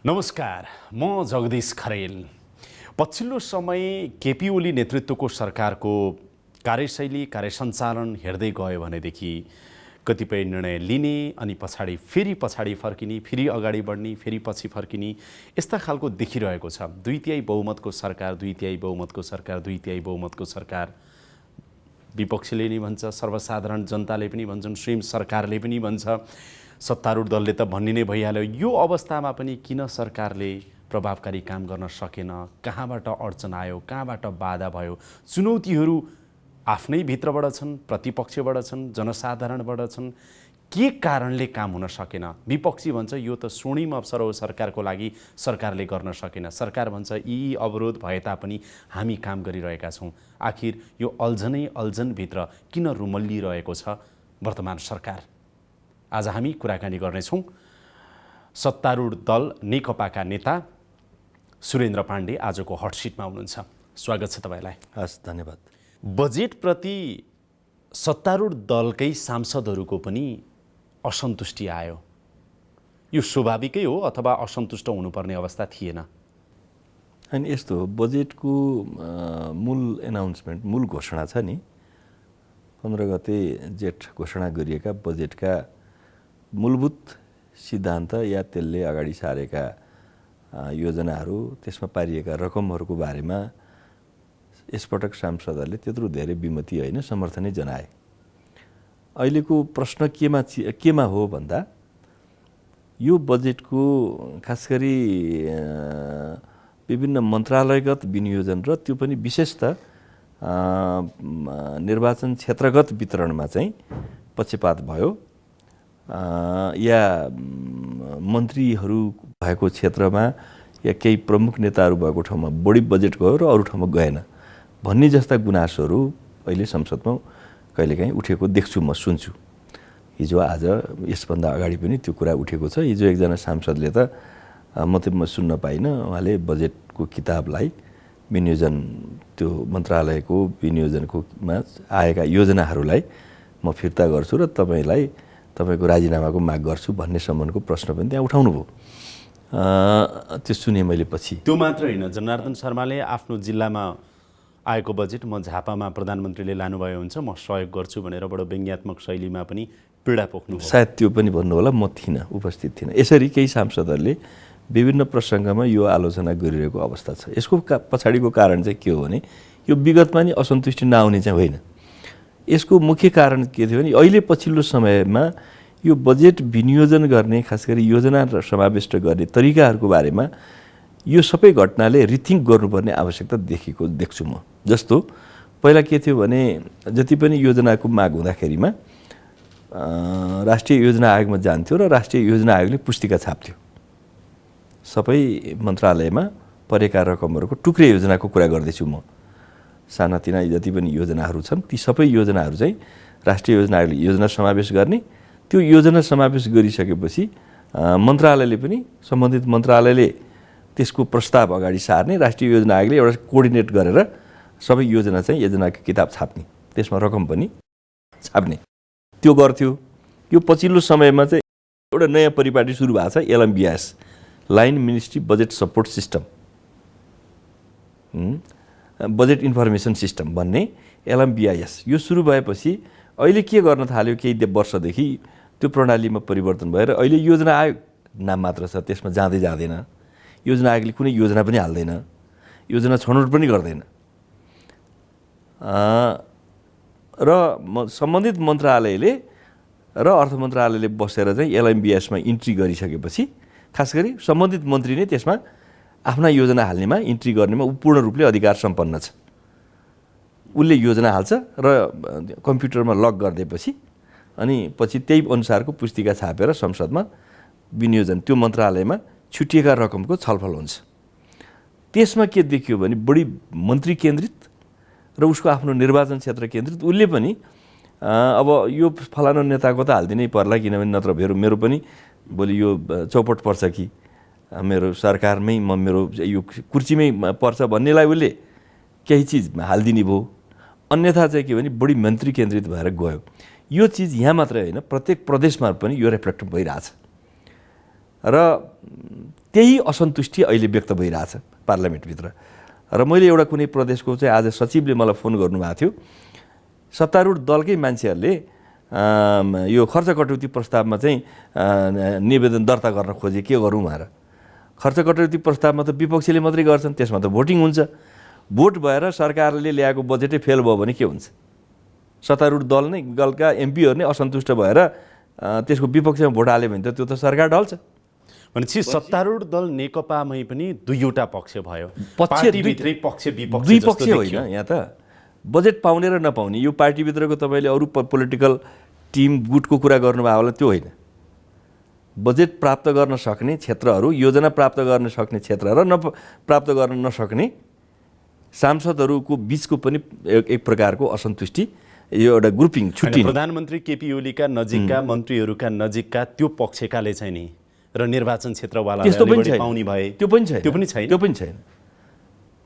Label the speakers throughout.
Speaker 1: नमस्कार, म जगदीश खरेल। पछिल्लो समय केपी ओली नेतृत्वको सरकारको कार्यशैली कार्यसञ्चालन हेर्दै गयो भनेदेखि कतिपय निर्णय लिने अनि पछाडि फर्किने, फेरि अगाडि बढ्ने, फेरि पछि फर्किने यस्ता खालको देखिरहेको छ। दुई तिहाई बहुमतको सरकार विपक्षले नि भन्छ, सर्वसाधारण जनताले पनि भन्छन्, स्वयं सरकारले पनि भन्छ, सत्तारूढ दलले त भन्ने नै भइहाल्यो। यो अवस्थामा पनि किन सरकारले प्रभावकारी काम गर्न सकेन? कहाँबाट अडचन आयो? कहाँबाट बाधा भयो? चुनौतीहरू आफ्नै भित्रबाट छन्, प्रतिपक्षबाट छन्, जनसाधारणबाट छन्। के कारणले काम हुन सकेन? विपक्षी भन्छ यो त स्वर्णिम अवसर हो सरकारको लागि, सरकारले गर्न सकेन। सरकार भन्छ यी अवरोध भए तापनि हामी काम गरिरहेका छौँ। आखिर यो अल्झनभित्र किन रुमल्लिरहेको छ वर्तमान सरकार? आज हामी कुराकानी गर्नेछौँ सत्तारूढ दल नेकपाका नेता सुरेन्द्र पाण्डे आजको हटसिटमा हुनुहुन्छ। स्वागत छ तपाईँलाई।
Speaker 2: हस्, धन्यवाद।
Speaker 1: बजेटप्रति सत्तारूढ दलकै सांसदहरूको पनि असन्तुष्टि आयो। यो स्वाभाविकै हो अथवा असन्तुष्ट हुनुपर्ने अवस्था थिएन?
Speaker 2: अनि यस्तो हो, बजेटको मूल एनाउन्समेन्ट, मूल घोषणा छ नि, 15 गते जेठ घोषणा गरिएका बजेटका मूलभूत सिद्धान्त या त्यसले अगाडि सारेका योजनाहरू, त्यसमा पारिएका रकमहरूको बारेमा यसपटक सांसदहरूले त्यत्रो धेरै विमति होइन, समर्थनै जनाए। अहिलेको प्रश्न केमा हो भन्दा, यो बजेटको खास गरी विभिन्न मन्त्रालयगत विनियोजन र त्यो पनि विशेषतः निर्वाचन क्षेत्रगत वितरणमा चाहिँ पक्षपात भयो, या मन्त्रीहरू भएको क्षेत्रमा या केही प्रमुख नेताहरू भएको ठाउँमा बढी बजेट गयो र अरू ठाउँमा गएन भन्ने जस्ता गुनासोहरू अहिले संसदमा कहिलेकाहीँ उठेको देख्छु, म सुन्छु। हिजो आज यसभन्दा अगाडि पनि त्यो कुरा उठेको छ। हिजो एकजना सांसदले त म सुन्न पाइनँ, उहाँले बजेटको किताबलाई विनियोजन, त्यो मन्त्रालयको विनियोजनकोमा आएका योजनाहरूलाई म फिर्ता गर्छु र तपाईँको राजीनामाको माग गर्छु भन्ने सम्बन्धको प्रश्न पनि त्यहाँ उठाउनु भयो। त्यो सुने मैले पछि।
Speaker 1: त्यो मात्र होइन, जनार्दन शर्माले आफ्नो जिल्लामा आएको बजेट म झापामा प्रधानमन्त्रीले लानुभयो हुन्छ, म सहयोग गर्छु भनेर बडो व्यङ्ग्यात्मक शैलीमा पनि पीडा पोख्नु।
Speaker 2: सायद त्यो पनि भन्नु होला, म थिइनँ, उपस्थित थिइनँ। यसरी केही सांसदहरूले विभिन्न प्रसङ्गमा यो आलोचना गरिरहेको अवस्था छ। यसको पछाडिको कारण चाहिँ के हो भने, यो विगतमा नि असन्तुष्टि नआउने चाहिँ होइन। यसको मुख्य कारण के थियो भने, अहिले पछिल्लो समयमा यो बजेट विनियोजन गर्ने, खास गरी योजना समाविष्ट गर्ने तरिकाहरूको बारेमा यो सबै घटनाले रिथिङ्क गर्नुपर्ने आवश्यकता देख्छु म। जस्तो पहिला के थियो भने, जति पनि योजनाको माग हुँदाखेरिमा राष्ट्रिय योजना आयोगमा जान्थ्यो र राष्ट्रिय योजना आयोगले पुस्तिका छाप्थ्यो। सबै मन्त्रालयमा परेका रकमहरूको टुक्रे योजनाको कुरा गर्दैछु म। सानातिना जति पनि योजनाहरू छन्, ती सबै योजनाहरू चाहिँ राष्ट्रिय योजना आयोगले योजना समावेश गर्ने। त्यो योजना समावेश गरिसकेपछि मन्त्रालयले पनि, सम्बन्धित मन्त्रालयले त्यसको प्रस्ताव अगाडि सार्ने, राष्ट्रिय योजना आयोगले एउटा कोअर्डिनेट गरेर सबै योजनाको किताब छाप्ने, त्यसमा रकम पनि छाप्ने, त्यो गर्थ्यो। यो पछिल्लो समयमा चाहिँ एउटा नयाँ परिपाटी सुरु भएको छ, LMBS, line ministry budget support system, budget information system भन्ने LMBIS। यो सुरु भएपछि अहिले के गर्न थाल्यो, केही वर्षदेखि त्यो प्रणालीमा परिवर्तन भएर अहिले योजना आयोग नाम मात्र छ, त्यसमा जाँदैन। योजना आयोगले कुनै योजना पनि हाल्दैन, योजना छनौट पनि गर्दैन। र सम्बन्धित मन्त्रालयले र अर्थ मन्त्रालयले बसेर चाहिँ LMBSमा इन्ट्री गरिसकेपछि, खास गरी सम्बन्धित मन्त्री नै त्यसमा आफ्ना योजना हाल्नेमा, इन्ट्री गर्नेमा पूर्ण रूपले अधिकार सम्पन्न छ। उसले योजना हाल्छ र कम्प्युटरमा लक गरिदिएपछि अनि पछि त्यही अनुसारको पुस्तिका छापेर संसदमा विनियोजन, त्यो मन्त्रालयमा छुटिएका रकमको छलफल हुन्छ। त्यसमा के देखियो भने, बढी मन्त्री केन्द्रित र उसको आफ्नो निर्वाचन क्षेत्र केन्द्रित। उसले पनि अब यो फलानु नेताको त हालिदिनै पर्ला, किनभने नत्र मेरो पनि भोलि यो चौपट पर्छ कि मेरो सरकारमै मेरो यो कुर्सीमै पर्छ भन्नेलाई उसले केही चिज हालिदिने भयो। अन्यथा चाहिँ के भने, बढी मन्त्री केन्द्रित भएर गयो। यो चिज यहाँ मात्रै होइन, प्रत्येक प्रदेशमा पनि यो रिफ्लेक्ट भइरहेछ। र त्यही असन्तुष्टि अहिले व्यक्त भइरहेछ पार्लियामेन्टभित्र। र मैले एउटा कुनै प्रदेशको चाहिँ आज सचिवले मलाई फोन गर्नुभएको थियो, सत्तारूढ दलकै मान्छेहरूले यो खर्च कटौती प्रस्तावमा चाहिँ निवेदन दर्ता गर्न खोजे, के गरौँ भनेर। खर्च कटौती प्रस्तावमा त विपक्षीले मात्रै गर्छन्, त्यसमा त भोटिङ हुन्छ। भोट भएर सरकारले ल्याएको बजेटै फेल भयो भने के हुन्छ? सत्तारूढ दलका एमपीहरू नै असन्तुष्ट भएर त्यसको विपक्षमा भोट हाल्यो भने त त्यो त सरकार ढल्छ।
Speaker 1: भनेपछि सत्तारूढ दल नेकपामै पनि दुईवटा पक्ष भयो,
Speaker 2: पक्ष
Speaker 1: पार्टीभित्रै पक्ष विपक्ष
Speaker 2: दुई
Speaker 1: जस्तो
Speaker 2: पक्ष होइन, यहाँ त बजेट पाउने र नपाउने यो पार्टीभित्रको तपाईँले अरू पोलिटिकल टिम गुटको कुरा गर्नुभयो होला, त्यो होइन। बजेट प्राप्त गर्न सक्ने क्षेत्रहरू, योजना प्राप्त गर्न सक्ने क्षेत्र र प्राप्त गर्न नसक्ने सांसदहरूको बिचको पनि एक प्रकारको असन्तुष्टि, यो एउटा ग्रुपिङ छुट्टिने।
Speaker 1: प्रधानमन्त्री केपी ओलीका नजिकका मन्त्रीहरूका नजिकका त्यो पक्षकाले चाहिँ नि र निर्वाचन क्षेत्रवाला
Speaker 2: त्यस्तो पनि छैन,
Speaker 1: पाउने भए
Speaker 2: त्यो पनि छैन, त्यो पनि छैन।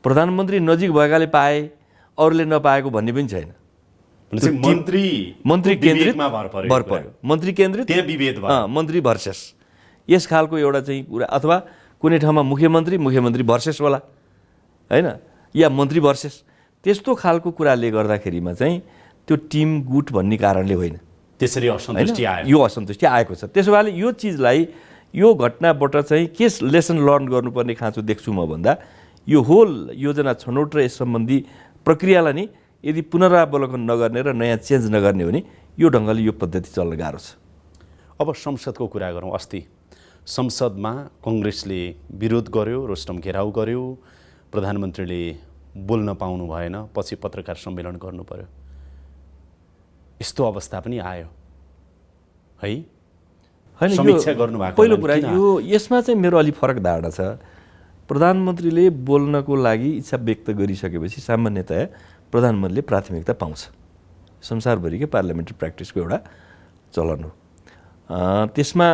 Speaker 2: प्रधानमन्त्री नजिक भएकाले पाए, अरूले नपाएको भन्ने पनि छैन। मन्त्री केन्द्रित भर पर्यो, मन्त्री केन्द्रित मन्त्री भर्सेस यस खालको एउटा चाहिँ कुरा, अथवा कुनै ठाउँमा मुख्यमन्त्री भर्सेस होला होइन, या मन्त्री भर्सेस, त्यस्तो खालको कुराले गर्दाखेरिमा चाहिँ त्यो टिम गुट भन्ने कारणले होइन,
Speaker 1: त्यसरी असन्तुष्टि आयो,
Speaker 2: यो असन्तुष्टि आएको छ। त्यसो भए यो चिजलाई, यो घटनाबाट चाहिँ के लेसन लर्न गर्नुपर्ने खाँचो देख्छु म भन्दा, यो होल योजना छनौट र यस सम्बन्धी प्रक्रियालाई नि यदि पुनरावलोकन नगर्ने र नयाँ चेन्ज नगर्ने हो भने यो ढङ्गले यो पद्धति चल्न गाह्रो छ।
Speaker 1: अब संसदको कुरा गरौँ। अस्ति संसदमा कङ्ग्रेसले विरोध गर्यो, रोस्टम घेराउ गर्यो, प्रधानमन्त्रीले बोल्न पाउनु भएन, पछि पत्रकार सम्मेलन गर्नु पर्यो। यस्तो अवस्था पनि आयो है, समीक्षा गर्नुभएको।
Speaker 2: पहिलो कुरा यो यसमा चाहिँ मेरो अलि फरक धारणा छ। प्रधानमन्त्रीले बोल्नको लागि इच्छा व्यक्त गरिसकेपछि सामान्यतया प्रधानमन्त्रीले प्राथमिकता पाउँछ। संसारभरिकै पार्लियामेन्ट्री प्र्याक्टिसको एउटा चलन हो। त्यसमा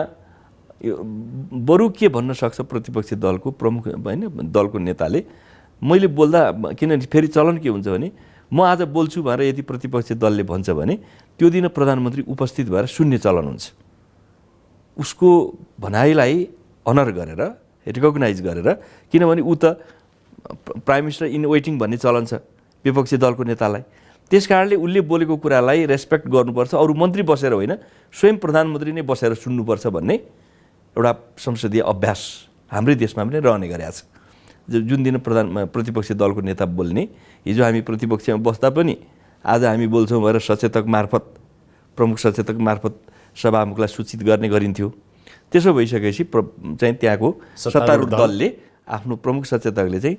Speaker 2: बरु के भन्न सक्छ प्रतिपक्षी दलको प्रमुख होइन, दलको नेताले मैले बोल्दा, किनभने फेरि चलन के हुन्छ भने म आज बोल्छु भनेर यदि प्रतिपक्षी दलले भन्छ भने त्यो दिन प्रधानमन्त्री उपस्थित भएर सुन्ने चलन हुन्छ। उसको भनाइलाई अनर गरेर, रिकग्नाइज गरेर, किनभने ऊ त प्राइम मिनिस्टर इन वेटिङ भन्ने चलन छ विपक्षी दलको नेतालाई। त्यस कारणले उसले बोलेको कुरालाई रेस्पेक्ट गर्नुपर्छ, अरू मन्त्री बसेर होइन, स्वयं प्रधानमन्त्री नै बसेर सुन्नुपर्छ भन्ने एउटा संसदीय अभ्यास हाम्रै देशमा पनि रहने गरेको छ। जुन दिन प्रतिपक्षी दलको नेता बोल्ने, हिजो हामी प्रतिपक्षमा बस्दा पनि आज हामी बोल्छौँ भनेर सचेतक मार्फत, प्रमुख सचेतक मार्फत सभामुखलाई सूचित गर्ने गरिन्थ्यो। त्यसो भइसकेपछि चाहिँ त्यहाँको सत्तारूढ दलले आफ्नो प्रमुख सचेतकले चाहिँ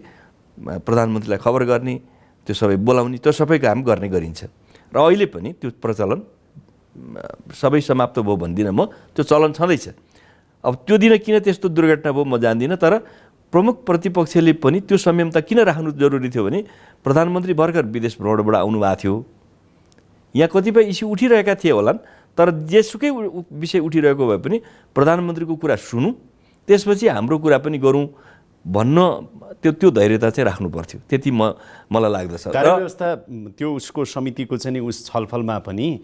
Speaker 2: प्रधानमन्त्रीलाई खबर गर्ने, त्यो सबै बोलाउने, त्यो सबै काम गर्ने गरिन्छ। र अहिले पनि त्यो प्रचलन सबै समाप्त भयो भन्दिनँ म, त्यो चलन छँदैछ। अब त्यो दिन किन त्यस्तो दुर्घटना भयो म जान्दिनँ, तर प्रमुख प्रतिपक्षले पनि त्यो संयमता किन राख्नु जरुरी थियो भने प्रधानमन्त्री भर्खर विदेश भ्रमणबाट आउनुभएको थियो, यहाँ कतिपय इस्यु उठिरहेका थिए होलान्, तर जेसुकै विषय उठिरहेको भए पनि प्रधानमन्त्रीको कुरा सुनौँ, त्यसपछि हाम्रो कुरा पनि गरौँ भन्न त्यो धैर्यता चाहिँ राख्नु पर्थ्यो, त्यति मलाई लाग्दछ।
Speaker 1: कार्यव्यवस्था त्यो उसको समितिको चाहिँ नि उस छलफलमा पनि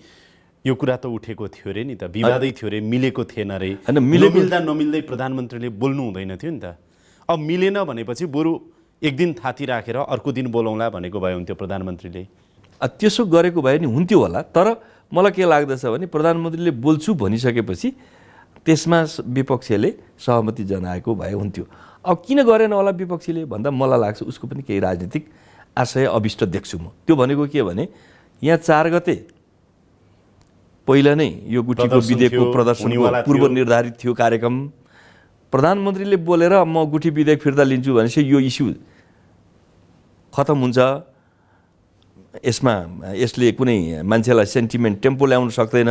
Speaker 1: यो कुरा त उठेको थियो रे नि त, विवादै थियो रे, मिलेको थिएन रे, मिल्दा नमिल्दै प्रधानमन्त्रीले बोल्नु हुँदैन थियो नि त। अब मिलेन भनेपछि बरु एक दिन थाती राखेर अर्को दिन बोलाउँला भनेको भए हुन्थ्यो प्रधानमन्त्रीले।
Speaker 2: त्यसो गरेको भए नि हुन्थ्यो होला, तर मलाई के लाग्दछ भने प्रधानमन्त्रीले बोल्छु भनिसकेपछि त्यसमा विपक्षले सहमति जनाएको भए हुन्थ्यो। अब किन गरेन होला विपक्षीले भन्दा मलाई लाग्छ उसको पनि केही राजनीतिक आशय अभिष्ट देख्छु म। त्यो भनेको के भने यहाँ 4 गते पहिला नै यो गुठीको विधेयकको प्रदर्शनको पूर्व निर्धारित थियो कार्यक्रम। प्रधानमन्त्रीले बोलेर म गुठी विधेयक फिर्ता लिन्छु भनेपछि यो इस्यु खतम हुन्छ, यसले कुनै मान्छेलाई सेन्टिमेन्ट टेम्पो ल्याउन सक्दैन,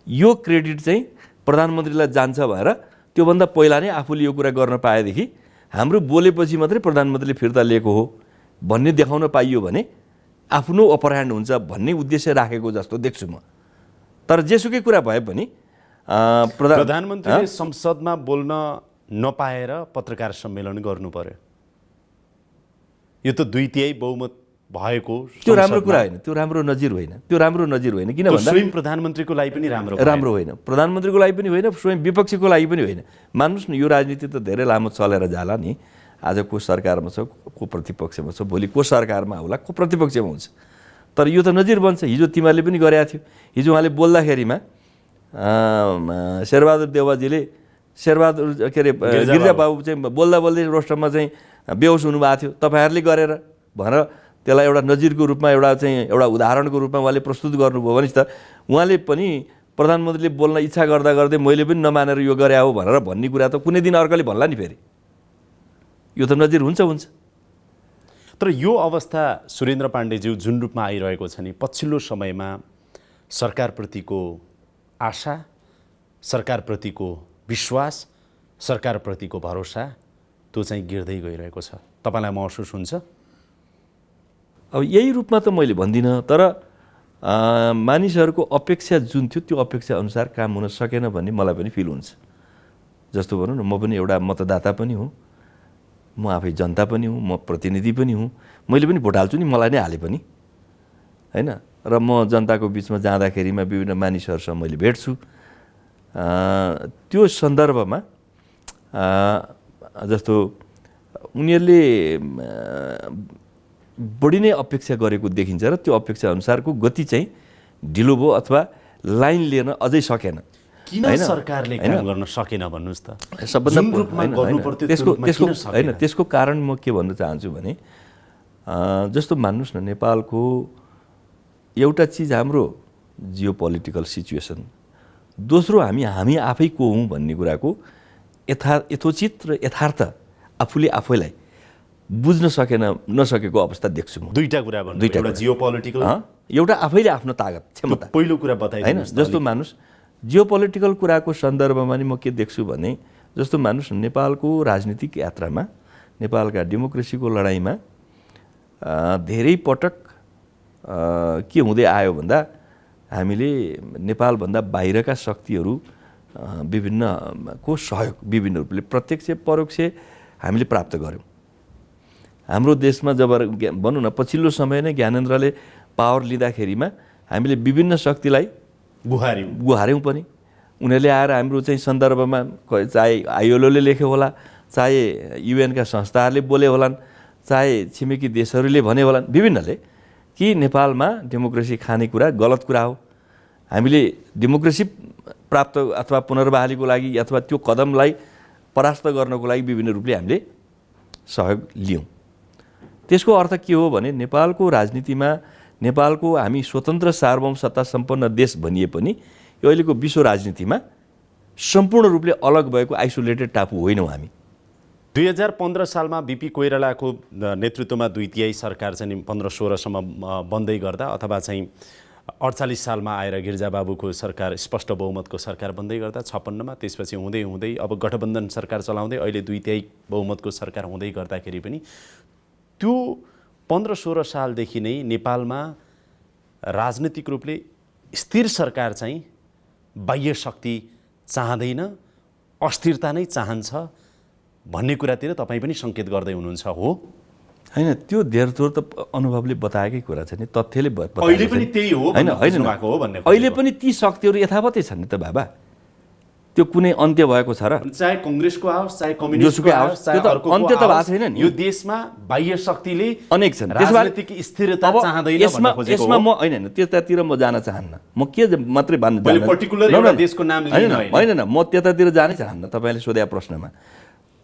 Speaker 2: यो क्रेडिट चाहिँ प्रधानमन्त्रीलाई जान्छ भनेर त्योभन्दा पहिला नै आफूले यो कुरा गर्न पाएदेखि हाम्रो बोलेपछि मात्रै प्रधानमन्त्रीले फिर्ता लिएको हो भन्ने देखाउन पाइयो भने आफ्नो अप्पर ह्यान्ड हुन्छ भन्ने उद्देश्य राखेको जस्तो देख्छु म। तर जेसुकै कुरा भए पनि
Speaker 1: प्रधानमन्त्रीले संसदमा बोल्न नपाएर पत्रकार सम्मेलन गर्नु पर्यो। यो त 2/3 बहुमत भएको
Speaker 2: त्यो राम्रो कुरा होइन, त्यो राम्रो नजिर होइन, त्यो राम्रो नजिर होइन। किन भन्दा
Speaker 1: स्वयं प्रधानमन्त्रीको लागि पनि राम्रो
Speaker 2: होइन, प्रधानमन्त्रीको लागि पनि होइन, स्वयं विपक्षीको लागि पनि होइन। मान्नुहोस् न, यो राजनीति त धेरै लामो चलेर जाला नि। आज को सरकारमा छ, को प्रतिपक्षमा छ, भोलि को सरकारमा होला, को प्रतिपक्षमा हुन्छ। तर यो त नजिर बन्छ। हिजो तिमीहरूले पनि गरेका थियो। हिजो उहाँले बोल्दाखेरिमा शेरबहादुर देउवाजीले के अरे गिरिजाबाबु चाहिँ बोल्दा बोल्दै रोस्टरमा चाहिँ बेहोस हुनुभएको थियो, तपाईँहरूले गरेर भनेर त्यसलाई एउटा नजिरको रूपमा एउटा उदाहरणको रूपमा उहाँले प्रस्तुत गर्नुभयो भने त उहाँले पनि प्रधानमन्त्रीले बोल्न इच्छा गर्दा गर्दै मैले पनि नमानेर यो गरे हो भनेर भन्ने कुरा त कुनै दिन अर्काले भन्ला नि फेरि। यो त नजिर हुन्छ।
Speaker 1: तर यो अवस्था सुरेन्द्र पाण्डेज्यू जुन रूपमा आइरहेको छ नि, पछिल्लो समयमा सरकारप्रतिको आशा, सरकारप्रतिको विश्वास, सरकारप्रतिको भरोसा त्यो चाहिँ गिर्दै गइरहेको छ। तपाईँलाई महसुस हुन्छ?
Speaker 2: अब यही रूपमा त मैले भन्दिनँ, तर मानिसहरूको अपेक्षा जुन थियो त्यो अपेक्षा अनुसार काम हुन सकेन भन्ने मलाई पनि फिल हुन्छ। जस्तो भनौँ न, म पनि एउटा मतदाता पनि हुँ, म आफै जनता पनि हुँ, म प्रतिनिधि पनि हुँ। मैले पनि भोट हाल्छु नि, मलाई नै हाले पनि होइन। र म जनताको बिचमा जाँदाखेरिमा विभिन्न मानिसहरूसँग मैले भेट्छु। त्यो सन्दर्भमा जस्तो उनीहरूले बढी नै अपेक्षा गरेको देखिन्छ र त्यो अपेक्षा अनुसारको गति चाहिँ ढिलो भयो अथवा लाइन लिन अझै सकेन।
Speaker 1: किन सरकारले काम गर्न सकेन भन्नुहोस् त?
Speaker 2: त्यसको कारण म के भन्न चाहन्छु भने, जस्तो मान्नुहोस् न, नेपालको एउटा चिज हाम्रो जियो पोलिटिकल सिचुएसन, दोस्रो हामी आफै को हौँ भन्ने कुराको यथोचित र यथार्थ आफूले आफैलाई बुझ्न नसकेको अवस्था देख्छु म।
Speaker 1: दुईटा कुरा भन्नु, एउटा जियो पोलिटिकल,
Speaker 2: एउटा आफैले आफ्नो तागत क्षमता।
Speaker 1: पहिलो कुरा बताइदिनु
Speaker 2: होइन, जस्तो मान्नुहोस् जियो पोलिटिकल कुराको सन्दर्भमा नि म के देख्छु भने, जस्तो मान्नुहोस् नेपालको राजनीतिक यात्रामा, नेपालका डेमोक्रेसीको लडाइँमा धेरै पटक के हुँदै आयो भन्दा, हामीले नेपालभन्दा बाहिरका शक्तिहरू विभिन्नको सहयोग विभिन्न रूपले प्रत्यक्ष परोक्ष हामीले प्राप्त गऱ्यौँ। हाम्रो देशमा जब भनौँ न पछिल्लो समय नै ज्ञानेन्द्रले पावर लिँदाखेरिमा हामीले विभिन्न शक्तिलाई गुहार्यौँ पनि। उनीहरूले आएर हाम्रो चाहिँ सन्दर्भमा चाहे आइएलओले लेख्यो होला, चाहे युएनका संस्थाहरूले बोले होलान्, चाहे छिमेकी देशहरूले भने होलान्, विभिन्नले कि नेपालमा डेमोक्रेसी खानेकुरा गलत कुरा हो। हामीले डेमोक्रेसी प्राप्त अथवा पुनर्बहालीको लागि अथवा त्यो कदमलाई परास्त गर्नको लागि विभिन्न रूपले हामीले सहयोग लियौँ। त्यसको अर्थ के हो भने, नेपालको राजनीतिमा नेपालको हामी स्वतन्त्र सार्वभौम सत्ता सम्पन्न देश भनिए पनि यो अहिलेको विश्व राजनीतिमा सम्पूर्ण रूपले अलग भएको आइसोलेटेड टापु होइनौँ हामी।
Speaker 1: 2015 सालमा बिपी कोइरालाको नेतृत्वमा 2/3 सरकार चाहिँ 15-16सम्म बन्दै गर्दा, अथवा चाहिँ 48 सालमा आएर गिरिजाबाबुको सरकार स्पष्ट बहुमतको सरकार बन्दै गर्दा 56मा, त्यसपछि हुँदै हुँदै अब गठबन्धन सरकार चलाउँदै अहिले 2/3 बहुमतको सरकार हुँदै गर्दाखेरि पनि त्यो 15-16 सालदेखि नै नेपालमा राजनीतिक रूपले स्थिर सरकार चाहिँ बाह्य शक्ति चाहँदैन, अस्थिरता नै चाहन्छ भन्ने कुरातिर तपाईँ पनि सङ्केत गर्दै हुनुहुन्छ हो?
Speaker 2: होइन, त्यो धेरथोर त अनुभवले बताएकै कुरा छ नि, तथ्यले
Speaker 1: अहिले पनि त्यही हो भन्ने।
Speaker 2: अहिले पनि ती शक्तिहरू यथावतै छन् नि त बाबा। त्यो कुनै अन्त्य भएको छ र?
Speaker 1: चाहे कङ्ग्रेसको आओस्, चाहे कम्युनिस्टको आओस्, चाहे अर्को
Speaker 2: अन्त्य त भएको छैन नि।
Speaker 1: यो देशमा बाह्य शक्तिले
Speaker 2: अनेक छन्,
Speaker 1: राजनीतिक स्थिरता चाहँदैन भन्न खोजेको हो।
Speaker 2: यसमा म होइन, त्यतातिर म जान चाहन्न। म के मात्रै भन्न
Speaker 1: चाहन्न, पर्टिकुलर एउटा देशको नाम लिन
Speaker 2: होइन, म त्यतातिर जानै चाहन्न। तपाईँले सोधेको प्रश्नमा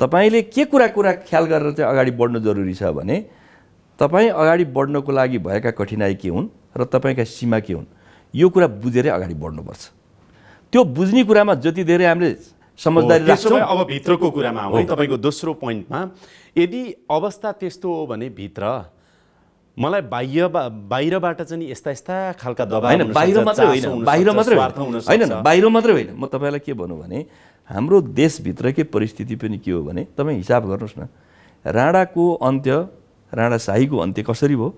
Speaker 2: तपाईँले के कुरा ख्याल गरेर चाहिँ अगाडि बढ्नु जरुरी छ भने, तपाईँ अगाडि बढ्नको लागि भएका कठिनाइ के हुन् र तपाईँका सीमा के हुन्, यो कुरा बुझेरै अगाडि बढ्नुपर्छ। त्यो बुझ्ने कुरामा जति धेरै हामीले समझदारी राख्छौँ।
Speaker 1: अब भित्रको कुरामा आउँ है, तपाईँको दोस्रो पोइन्टमा, यदि अवस्था त्यस्तो हो भने भित्र मलाई बाहिरबाट चाहिँ यस्ता खालका दबाब
Speaker 2: होइन, बाहिर मात्रै होइन, बाहिर मात्रै होइन। म तपाईँलाई के भनौँ भने, हाम्रो देशभित्रकै परिस्थिति पनि के हो भने, तपाईँ हिसाब गर्नुहोस् न, राणाको अन्त्य, राणाशाहीको अन्त्य कसरी भयो?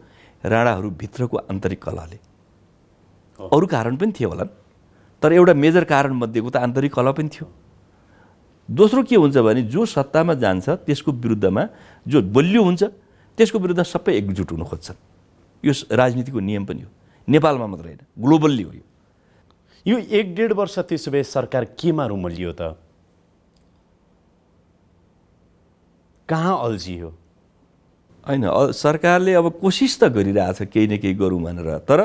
Speaker 2: राणाहरू भित्रको आन्तरिक कलहले। अरू कारण पनि थियो होला, तर एउटा मेजर कारण मध्येको त आन्तरिक कलह पनि थियो। दोस्रो के हुन्छ भने, जो सत्तामा जान्छ त्यसको विरुद्धमा जो बलियो हुन्छ त्यसको विरुद्ध सबै एकजुट हुन खोज्छन्। यो राजनीतिको नियम पनि हो, नेपालमा मात्र होइन, ग्लोबल्ली हो
Speaker 1: यो 1.5 वर्ष त्यसो भए सरकार केमा रुमलियो त? कहाँ अल्झियो?
Speaker 2: होइन, सरकारले अब कोसिस त गरिरहेछ केही न केही गरौँ भनेर, तर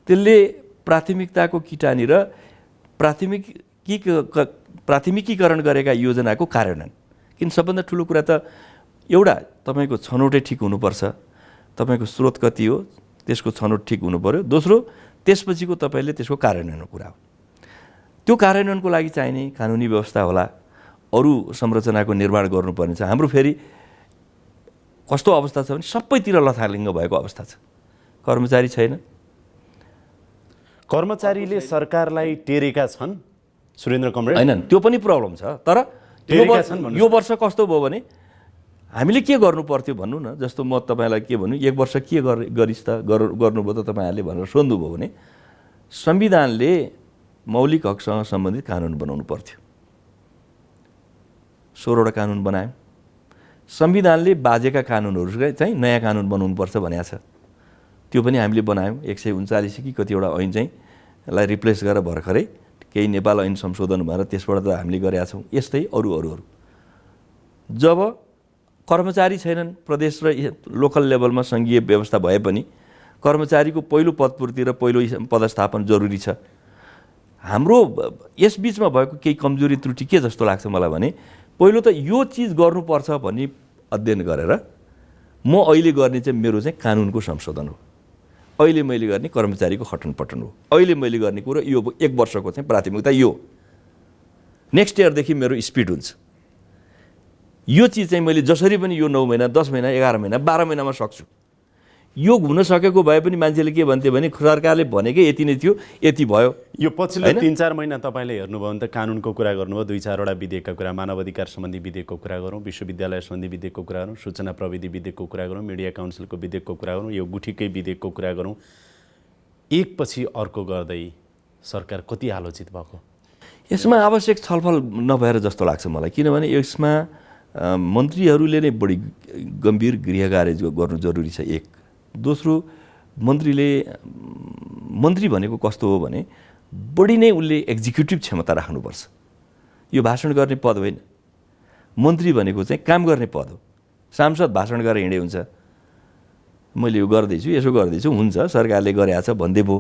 Speaker 2: त्यसले प्राथमिकताको किटानी र प्राथमिकीकरण गरेका योजनाको कार्यान्वयन। किन सबभन्दा ठुलो कुरा त एउटा तपाईँको छनौटै ठिक हुनुपर्छ, तपाईँको स्रोत कति हो त्यसको छनौट ठिक हुनु पर्यो। दोस्रो, त्यसपछिको तपाईँले त्यसको कार्यान्वयनको कुरा हो। त्यो कार्यान्वयनको लागि चाहिने कानुनी व्यवस्था होला, अरू संरचनाको निर्माण गर्नुपर्ने छ। हाम्रो फेरि कस्तो अवस्था छ भने सबैतिर लथालिङ्ग भएको अवस्था छ, कर्मचारी छैन।
Speaker 1: कर्मचारीले सरकारलाई टेरेका छन् सुरेन्द्र कमरेड?
Speaker 2: होइन, त्यो पनि प्रब्लम छ। तर यो वर्ष कस्तो भयो भने हामीले के गर्नु पर्थ्यो भन्नु न। जस्तो म तपाईँलाई के भन्नु, 1 वर्ष के गरिस् त, गर्नुभयो त तपाईँहरूले भनेर सोध्नुभयो भने संविधानले मौलिक हकसँग सम्बन्धित कानुन बनाउनु पर्थ्यो। 16वटा कानुन बनायौँ। संविधानले बाजेका कानुनहरू चाहिँ नयाँ कानुन बनाउनुपर्छ भनेको छ, त्यो पनि हामीले बनायौँ। 139 कि कतिवटा ऐन चाहिँ लाई रिप्लेस गरेर भर्खरै केही नेपाल ऐन संशोधन भएर त्यसबाट त हामीले गरेका छौँ। यस्तै अरू जब कर्मचारी छैनन्, प्रदेश र लोकल लेभलमा सङ्घीय व्यवस्था भए पनि कर्मचारीको पहिलो पदपूर्ति र पहिलो पदस्थापन जरुरी छ। हाम्रो यस बिचमा भएको केही कमजोरी त्रुटि के जस्तो लाग्छ मलाई भने, पहिलो त यो चिज गर्नुपर्छ भन्ने अध्ययन गरेर म अहिले गर्ने चाहिँ मेरो चाहिँ कानुनको संशोधन हो, अहिले मैले गर्ने कर्मचारीको खटनपटन हो, अहिले मैले गर्ने कुरो यो 1 वर्षको चाहिँ प्राथमिकता यो, नेक्स्ट इयरदेखि मेरो स्पिड हुन्छ। यो चिज चाहिँ मैले जसरी पनि यो 9 महिना 10 महिना 11 महिना 12 महिनामा सक्छु। यो हुन सकेको भए पनि मान्छेले के भन्थे भने सरकारले भनेकै यति नै थियो, यति भयो।
Speaker 1: यो पछिल्लो 3-4 महिना तपाईँले हेर्नुभयो भने त कानुनको कुरा गर्नुभयो, 2-4वटा विधेयकका कुरा, मानव अधिकार सम्बन्धी विधेयकको कुरा गरौँ, विश्वविद्यालय सम्बन्धी विधेयकको कुरा गरौँ, सूचना प्रविधि विधेयकको कुरा गरौँ, मिडिया काउन्सिलको विधेयकको कुरा गरौँ, यो गुठीकै विधेयकको कुरा गरौँ, एकपछि अर्को गर्दै सरकार कति आलोचित भएको? यसमा
Speaker 2: आवश्यक छलफल नभएर जस्तो लाग्छ मलाई, किनभने यसमा मन्त्रीहरूले नै बढी गम्भीर गृह कार्य गर्नु जरुरी छ। एक, दोस्रो, मन्त्री भनेको कस्तो हो भने बढी नै उसले एक्जिक्युटिभ क्षमता राख्नुपर्छ। यो भाषण गर्ने पद होइन, मन्त्री भनेको चाहिँ काम गर्ने पद हो। सांसद भाषण गरेर हिँडे हुन्छ, मैले यो गर्दैछु, यसो गर्दैछु, हुन्छ, सरकारले गरेछ भन्दै भयो।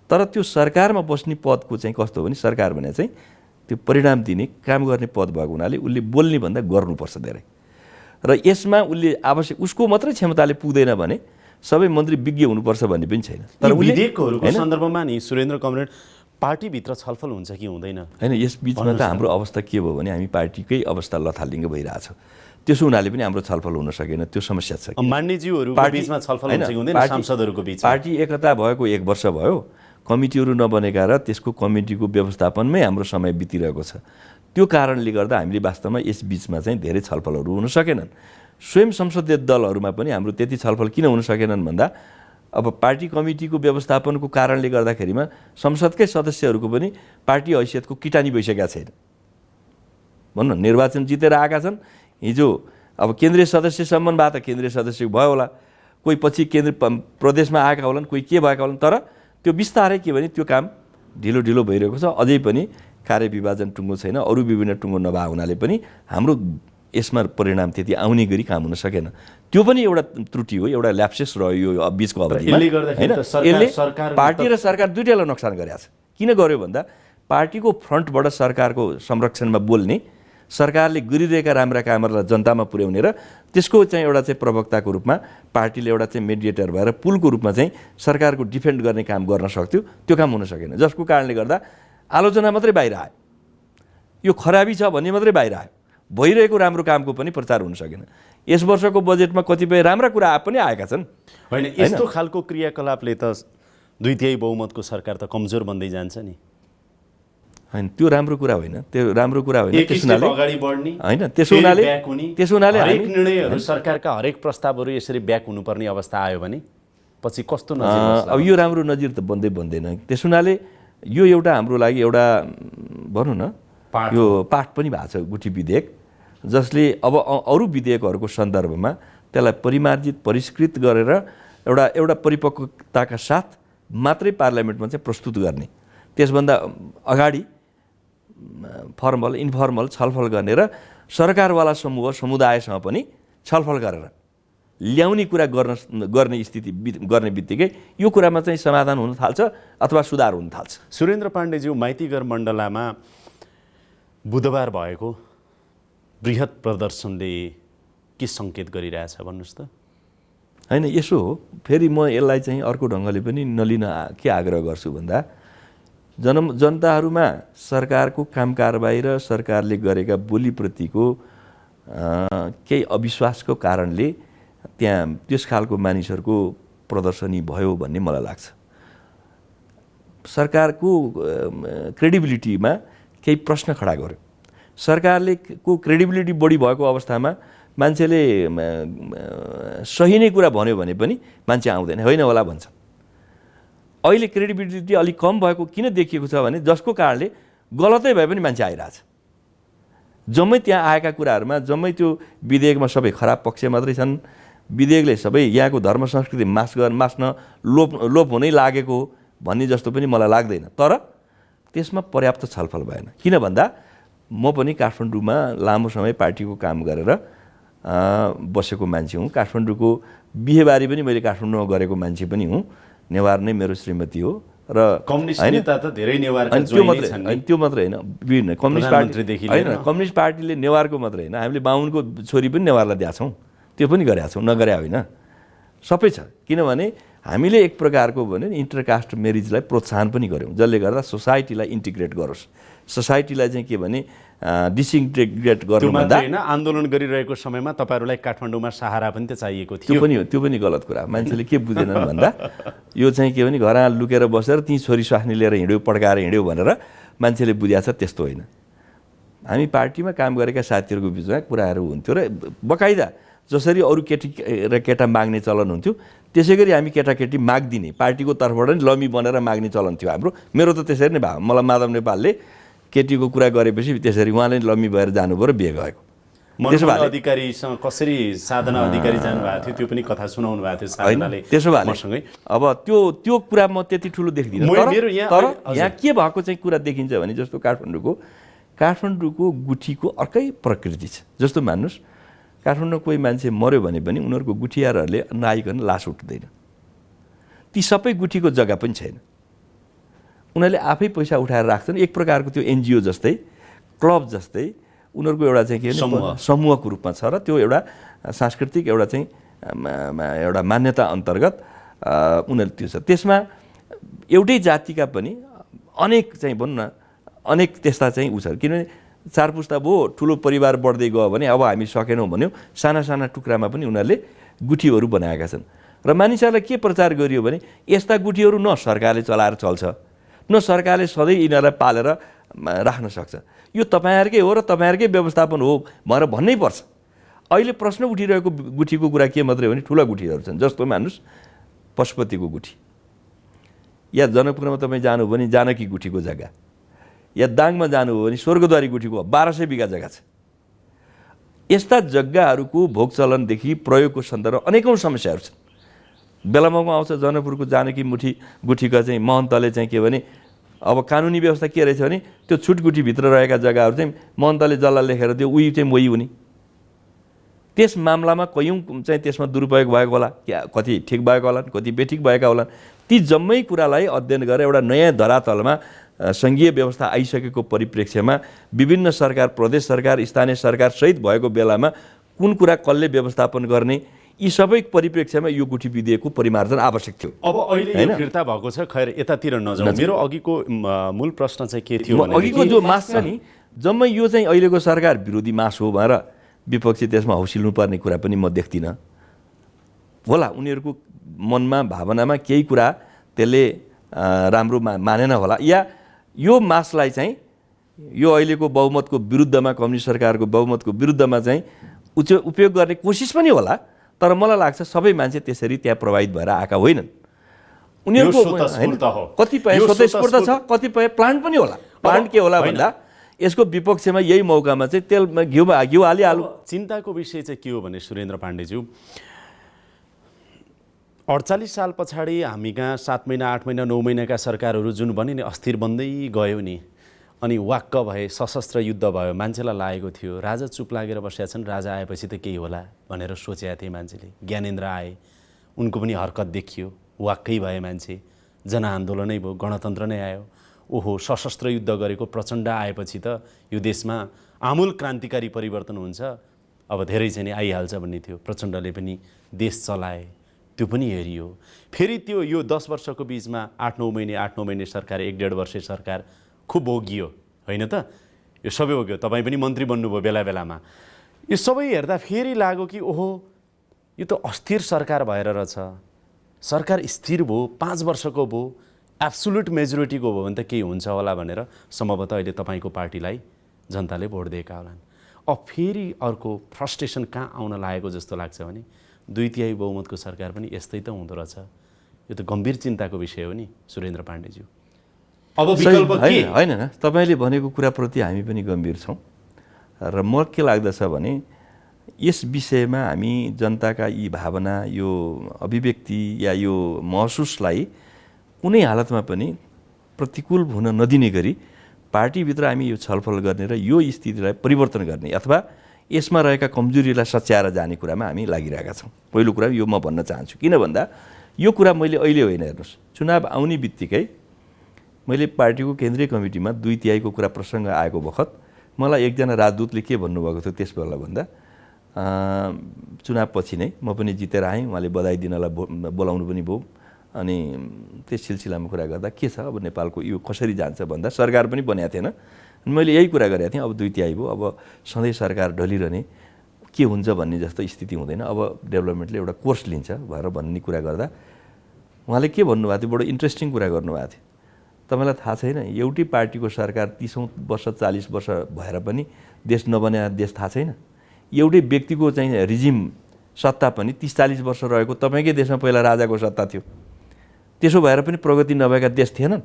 Speaker 2: तर त्यो सरकारमा बस्ने पदको चाहिँ कस्तो हो भने सरकार भने चाहिँ त्यो परिणाम दिने काम गर्ने पद भएको हुनाले उसले बोल्ने भन्दा गर्नुपर्छ धेरै। र यसमा उसले आवश्यक उसको मात्रै क्षमताले पुग्दैन भने सबै मन्त्री विज्ञ हुनुपर्छ भन्ने पनि छैन।
Speaker 1: तर विधेयकहरूको सन्दर्भमा नि सुरेन्द्र कमरेड पार्टीभित्र छलफल हुन्छ कि हुँदैन?
Speaker 2: होइन, यस बिचमा त हाम्रो अवस्था के भयो भने हामी पार्टीकै अवस्था लथालिङ्ग भइरहेछ। त्यसो हुनाले पनि हाम्रो छलफल हुन सकेन, त्यो समस्या छ।
Speaker 1: मान्यज्यूहरूको बिचमा छलफल हुन्छ कि हुँदैन? सांसदहरूको बिचमा
Speaker 2: पार्टी एकता भएको 1 वर्ष भयो, कमिटीहरू नबनेका र त्यसको कमिटीको व्यवस्थापनमै हाम्रो समय बितिरहेको छ। त्यो कारणले गर्दा हामीले वास्तवमा यस बिचमा चाहिँ धेरै छलफलहरू हुन सकेनन्। स्वयं संसदीय दलहरूमा पनि हाम्रो त्यति छलफल किन हुन सकेनन् भन्दा अब पार्टी कमिटीको व्यवस्थापनको कारणले गर्दाखेरिमा संसदकै सदस्यहरूको पनि पार्टी हैसियतको किटानी भइसकेका छैन। भन्नु, निर्वाचन जितेर आएका छन्, हिजो अब केन्द्रीय सदस्यसम्म भए त केन्द्रीय सदस्य भयो होला, कोही पछि प्रदेशमा आएका होलान्, कोही के भएका होलान्, तर त्यो बिस्तारै के भने त्यो काम ढिलो भइरहेको छ। अझै पनि कार्य विभाजन टुङ्गो छैन, अरू विभिन्न टुङ्गो नभए हुनाले पनि हाम्रो यसमा परिणाम त्यति आउने गरी काम हुन सकेन। त्यो पनि एउटा त्रुटि हो, एउटा ल्याप्सेस रह्यो यो बिचको अवधिमा। यसले पार्टी र सरकार दुईटैलाई नोक्सान गरेको छ। किन गर्यो भन्दा पार्टीको फ्रन्टबाट सरकारको संरक्षणमा बोल्ने, सरकारले गरिरहेका राम्रा कामहरूलाई जनतामा पुर्याउने र त्यसको चाहिँ एउटा चाहिँ प्रवक्ताको रूपमा पार्टीले एउटा चाहिँ मेडिएटर भएर पुलको रूपमा चाहिँ सरकारको डिफेन्ड गर्ने काम गर्न सक्थ्यो, त्यो काम हुन सकेन। जसको कारणले गर्दा आलोचना मात्रै बाहिर आयो, यो खराबी छ भन्ने मात्रै बाहिर आयो, भइरहेको राम्रो कामको पनि प्रचार हुन सकेन। यस वर्षको बजेटमा कतिपय राम्रा कुरा पनि आएका छन्।
Speaker 1: होइन, यस्तो खालको क्रियाकलापले त 2/3 बहुमतको सरकार त कमजोर बन्दै जान्छ नि।
Speaker 2: होइन, त्यो राम्रो कुरा होइन, त्यो राम्रो कुरा होइन।
Speaker 1: अगाडि बढ्ने
Speaker 2: होइन, त्यसो हुनाले
Speaker 1: हरेक निर्णयहरू सरकारका हरेक प्रस्तावहरू यसरी ब्याक हुनुपर्ने अवस्था आयो भने पछि कस्तो नजिर?
Speaker 2: अब यो राम्रो नजिर त बन्दैन। त्यसो हुनाले यो एउटा हाम्रो लागि एउटा भनौँ न यो पाठ पनि भएको छ गुठी विधेयक, जसले अब अरू विधेयकहरूको सन्दर्भमा त्यसलाई परिमार्जित परिष्कृत गरेर एउटा परिपक्वताका साथ मात्रै पार्लियामेन्टमा चाहिँ प्रस्तुत गर्ने, त्यसभन्दा अगाडि फर्मल इन्फर्मल छलफल गर्ने र सरकारवाला समुदायसँग पनि छलफल गरेर ल्याउने कुरा गर्ने स्थिति गर्ने बित्तिकै यो कुरामा चाहिँ समाधान हुन थाल्छ अथवा सुधार हुन थाल्छ।
Speaker 1: सुरेन्द्र पाण्डेज्यू, माइतीघर मण्डलामा बुधबार भएको बृहत प्रदर्शनले के सङ्केत गरिरहेछ भन्नुहोस् त?
Speaker 2: होइन, यसो हो, फेरि म यसलाई चाहिँ अर्को ढङ्गले पनि नलिन के आग्रह गर्छु भन्दा जनताहरूमा सरकारको काम कारबाही र सरकारले गरेका बोलीप्रतिको केही अविश्वासको कारणले त्यहाँ त्यस खालको मानिसहरूको प्रदर्शनी भयो भन्ने मलाई लाग्छ। सरकारको क्रेडिबिलिटीमा केही प्रश्न खडा गर्यो। सरकारले को क्रेडिबिलिटी बढी भएको अवस्थामा मान्छेले सही नै कुरा भन्यो भने पनि मान्छे आउँदैन, होइन होला भन्छ। अहिले क्रेडिबिलिटी अलिक कम भएको किन देखिएको छ भने जसको कारणले गलतै भए पनि मान्छे आइरहेछ। जम्मै त्यहाँ आएका कुराहरूमा जम्मै त्यो विधेयकमा सबै खराब पक्ष मात्रै छन्। विधेयकले सबै यहाँको धर्म संस्कृति मास्न लोप हुनै लागेको हो भन्ने जस्तो पनि मलाई लाग्दैन। तर त्यसमा पर्याप्त छलफल भएन। किन भन्दा म पनि काठमाडौँमा लामो समय पार्टीको काम गरेर बसेको मान्छे हुँ। काठमाडौँको बिहेबारी पनि मैले काठमाडौँमा गरेको मान्छे पनि हुँ। नेवार नै मेरो श्रीमती हो र
Speaker 1: कम्युनिस्ट नेता त धेरै नेवारका
Speaker 2: त्यो मात्रै होइन, विभिन्न कम्युनिस्ट पार्टी होइन, कम्युनिस्ट पार्टीले नेवारको मात्रै होइन, हामीले बाहुनको छोरी पनि नेवारलाई दिएका छौँ, त्यो पनि गरेका छौँ, नगरे होइन, सबै छ। किनभने हामीले एक प्रकारको भने इन्टरकास्ट म्यारिजलाई प्रोत्साहन पनि गऱ्यौँ, जसले गर्दा सोसाइटीलाई इन्टिग्रेट गरोस्। सोसाइटीलाई चाहिँ के भने डिसइन्टिग्रेट गर्नुभन्दा
Speaker 1: होइन, आन्दोलन गरिरहेको समयमा तपाईँहरूलाई काठमाडौँमा सहारा पनि त चाहिएको थियो।
Speaker 2: त्यो पनि गलत कुरा। मान्छेले के बुझेनन् भन्दा यो चाहिँ के भने घरमा लुकेर बसेर ती छोरी स्वास्नी लिएर हिँड्यो, पड्काएर हिँड्यो भनेर मान्छेले बुझ्या छ, त्यस्तो होइन। हामी पार्टीमा काम गरेका साथीहरूको बिचमा कुराहरू हुन्थ्यो र बकाइदा जसरी अरू केटी र केटा माग्ने चलन हुन्थ्यो त्यसै गरी हामी केटाकेटी माग्दिने पार्टीको तर्फबाट नि लमी बनेर माग्ने चलन थियो हाम्रो। मेरो त त्यसरी नै भयो। मलाई माधव नेपालले केटीको कुरा गरेपछि त्यसरी उहाँले लम्मी भएर जानुभयो र बिहे गएको।
Speaker 1: त्यसो भए अधिकारीसँग कसरी साधना अधिकारी जानुभएको थियो त्यो पनि कथा सुनाउनु भएको थियो साधनाले।
Speaker 2: त्यसो भए अब त्यो कुरा म त्यति ठुलो देख्दिनँ। तर यहाँ के भएको चाहिँ कुरा देखिन्छ भने जस्तो काठमाडौँको गुठीको अर्कै प्रकृति छ। जस्तो मान्नुहोस् काठमाडौँ कोही मान्छे मर्यो भने पनि उनीहरूको गुठियारहरूले नआइकन लास उठ्दैन। ती सबै गुठीको जग्गा पनि छैन, उनीहरूले आफै पैसा उठाएर राख्छन्। एक प्रकारको त्यो एनजिओ जस्तै, क्लब जस्तै उनीहरूको एउटा चाहिँ के समूहको रूपमा छ र त्यो एउटा सांस्कृतिक एउटा चाहिँ एउटा मान्यता अन्तर्गत उनीहरू त्यो छ। त्यसमा एउटै जातिका पनि अनेक चाहिँ भनौँ न अनेक त्यस्ता चाहिँ उ छ। किनभने चार पुस्ता भयो, ठुलो परिवार बढ्दै गयो भने अब हामी सकेनौँ भन्यो साना साना टुक्रामा पनि उनीहरूले गुठीहरू बनाएका छन्। र मानिसहरूलाई के प्रचार गरियो भने यस्ता गुठीहरू न सरकारले चलाएर चल्छ, न सरकारले सधैँ यिनीहरूलाई पालेर राख्न सक्छ। यो तपाईँहरूकै हो र तपाईँहरूकै व्यवस्थापन हो भनेर भन्नै पर्छ। अहिले प्रश्न उठिरहेको गुठीको कुरा के मात्रै हो भने ठुला गुठीहरू छन्। जस्तो मान्नुहोस् पशुपतिको गुठी, या जनकपुरमा तपाईँ जानुभयो भने जानकी गुठीको जग्गा, या दाङमा जानुभयो भने स्वर्गद्वारी गुठीको 1200 बिघा जग्गा छ। यस्ता जग्गाहरूको भोग चलनदेखि प्रयोगको सन्दर्भमा अनेकौँ समस्याहरू छन्। बेलामा आउँछ जनकपुरको जानकी गुठीका चाहिँ महन्तले चाहिँ के भने अब कानुनी व्यवस्था के रहेछ भने त्यो छुटगुठीभित्र रहेका जग्गाहरू चाहिँ महन्तले जल्ला लेखेर दियो, उही चाहिँ मोही हुने। त्यस मामलामा कयौँ चाहिँ त्यसमा दुरुपयोग भएको होला, कति ठिक भएको होलान्, कति बेठिक भएका होलान्। ती जम्मै कुरालाई अध्ययन गरेर एउटा नयाँ धरातलमा सङ्घीय व्यवस्था आइसकेको परिप्रेक्ष्यमा विभिन्न सरकार, प्रदेश सरकार, स्थानीय सरकार सहित भएको बेलामा कुन कुरा कसले व्यवस्थापन गर्ने, यी सबै परिप्रेक्ष्यमा यो गुठी विधेयकको परिमार्जन आवश्यक थियो।
Speaker 1: अब अहिले यो फिर्ता भएको छ। खैर यतातिर नजाउँ। मेरो अघिको मूल प्रश्न चाहिँ के थियो भने
Speaker 2: अघिको जो मास छ नि जम्मै यो चाहिँ अहिलेको सरकार विरोधी मास हो भनेर विपक्षी त्यसमा हौसिल्नुपर्ने कुरा पनि म देख्दिनँ। होला उनीहरूको मनमा भावनामा केही कुरा त्यसले राम्रो मानेन होला, या यो मासलाई चाहिँ यो अहिलेको बहुमतको विरुद्धमा, कम्युनिस्ट सरकारको बहुमतको विरुद्धमा चाहिँ उपयोग गर्ने कोसिस पनि होला। तर मलाई लाग्छ सबै मान्छे त्यसरी त्यहाँ प्रभावित भएर आएका होइनन्। उनीहरूको कतिपय स्वतस्फूर्त छ, कतिपय प्लान्ट पनि होला। प्लान्ट के होला भन्दा यसको विपक्षमा यही मौकामा चाहिँ तेलमा घिउ हालिहाल्नु।
Speaker 1: चिन्ताको विषय चाहिँ के हो भने सुरेन्द्र पाण्डेज्यू, 48 साल पछाडि हामी कहाँ 7 महिना 8 महिना 9 महिनाका सरकारहरू जुन बने नि अस्थिर बन्दै गयो नि, अनि वाक्क भए, सशस्त्र युद्ध भयो, मान्छेलाई लागेको थियो राजा चुप लागेर बसेका छन्, राजा आएपछि त केही होला भनेर सोचेका थिए मान्छेले। ज्ञानेन्द्र आए, उनको पनि हरकत देखियो, वाक्कै भए मान्छे, जनआन्दोलनै भयो, गणतन्त्र नै आयो। ओहो, सशस्त्र युद्ध गरेको प्रचण्ड आएपछि त यो देशमा आमूल क्रान्तिकारी परिवर्तन हुन्छ, अब धेरै चाहिँ आइहाल्छ भन्ने थियो। प्रचण्डले पनि देश चलाए, त्यो पनि हेरियो। फेरि त्यो यो 10 वर्षको बिचमा 8-9 महिने सरकार, 1.5 वर्षे सरकार खुब भोगियो होइन त? यो सबै भोग्यो, तपाईँ पनि मन्त्री बन्नुभयो बेला बेलामा। यो सबै हेर्दा फेरि लाग्यो कि ओहो, यो त अस्थिर सरकार भएर रहेछ। सरकार स्थिर भयो, 5 वर्षको भयो, एब्सोल्युट मेजोरिटीको भयो भने त केही हुन्छ होला भनेर सम्भवतः अहिले तपाईँको पार्टीलाई जनताले भोट दिएका होलान्। अब फेरि अर्को फ्रस्ट्रेसन कहाँ आउन लागेको जस्तो लाग्छ भने 2/3 बहुमतको सरकार पनि यस्तै त हुँदो रहेछ। यो त गम्भीर चिन्ताको विषय हो नि सुरेन्द्र पाण्डेज्यू। अब विकल्प के?
Speaker 2: होइन न, तपाईँले भनेको कुराप्रति हामी पनि गम्भीर छौँ र म के लाग्दछ भने यस विषयमा हामी जनताका यी भावना, यो अभिव्यक्ति या यो महसुसलाई कुनै हालतमा पनि प्रतिकूल हुन नदिने गरी पार्टीभित्र हामी यो छलफल गर्ने र यो स्थितिलाई परिवर्तन गर्ने अथवा यसमा रहेका कमजोरीलाई सच्याएर जाने कुरामा हामी लागिरहेका छौँ। पहिलो कुरा यो म भन्न चाहन्छु। किन भन्दा यो कुरा मैले अहिले होइन, हेर्नुहोस्, चुनाव आउने बित्तिकै मैले पार्टीको केन्द्रीय कमिटीमा 2/3 कुरा प्रसङ्ग आएको बखत मलाई एकजना राजदूतले के भन्नुभएको थियो त्यस बेला भन्दा चुनावपछि नै म पनि जितेर आएँ, उहाँले बधाई दिनलाई बोलाउनु पनि भयो। अनि त्यस सिलसिलामा कुरा गर्दा के छ अब नेपालको यो कसरी जान्छ भन्दा सरकार पनि बनेको थिएन। मैले यही कुरा गरेको थिएँ, अब 2/3 भयो, अब सधैँ सरकार ढलिरहने के हुन्छ भन्ने जस्तो स्थिति हुँदैन, अब डेभलपमेन्टले एउटा कोर्स लिन्छ भनेर भन्ने कुरा गर्दा उहाँले के भन्नुभएको थियो, बडो इन्ट्रेस्टिङ कुरा गर्नुभएको थियो। तपाईँलाई थाहा छैन, एउटै पार्टीको सरकार 30औं वर्ष 40 वर्ष भएर पनि देश नबने देश थाहा छैन? एउटै व्यक्तिको चाहिँ रिजिम सत्ता पनि 30-40 वर्ष रहेको तपाईँकै देशमा पहिला राजाको सत्ता थियो, त्यसो भएर पनि प्रगति नभएका देश थिएनन्।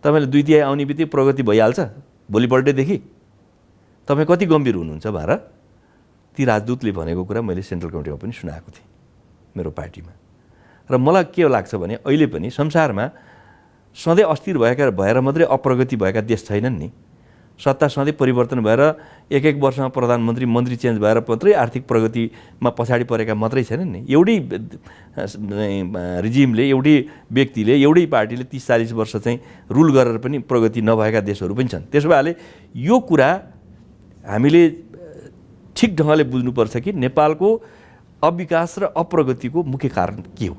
Speaker 2: तपाईँले 2/3 आउने बित्तिकै प्रगति भइहाल्छ भोलिपल्टैदेखि? तपाईँ कति गम्भीर हुनुहुन्छ भनेर ती राजदूतले भनेको कुरा मैले सेन्ट्रल कमिटीमा पनि सुनाएको थिएँ मेरो पार्टीमा। र मलाई के लाग्छ भने अहिले पनि संसारमा सधैँ अस्थिर भएर मात्रै अप्रगति भएका देश छैनन् नि। सत्ता सधैँ परिवर्तन भएर एक वर्षमा प्रधानमन्त्री मन्त्री चेन्ज भएर मात्रै आर्थिक प्रगतिमा पछाडि परेका मात्रै छैनन् नि। एउटै रिजिमले, एउटै व्यक्तिले, एउटै पार्टीले 30-40 वर्ष चाहिँ रुल गरेर पनि प्रगति नभएका देशहरू पनि छन्। त्यसो भएले यो कुरा हामीले ठिक ढङ्गले बुझ्नुपर्छ कि नेपालको अविकास र अप्रगतिको मुख्य कारण के हो।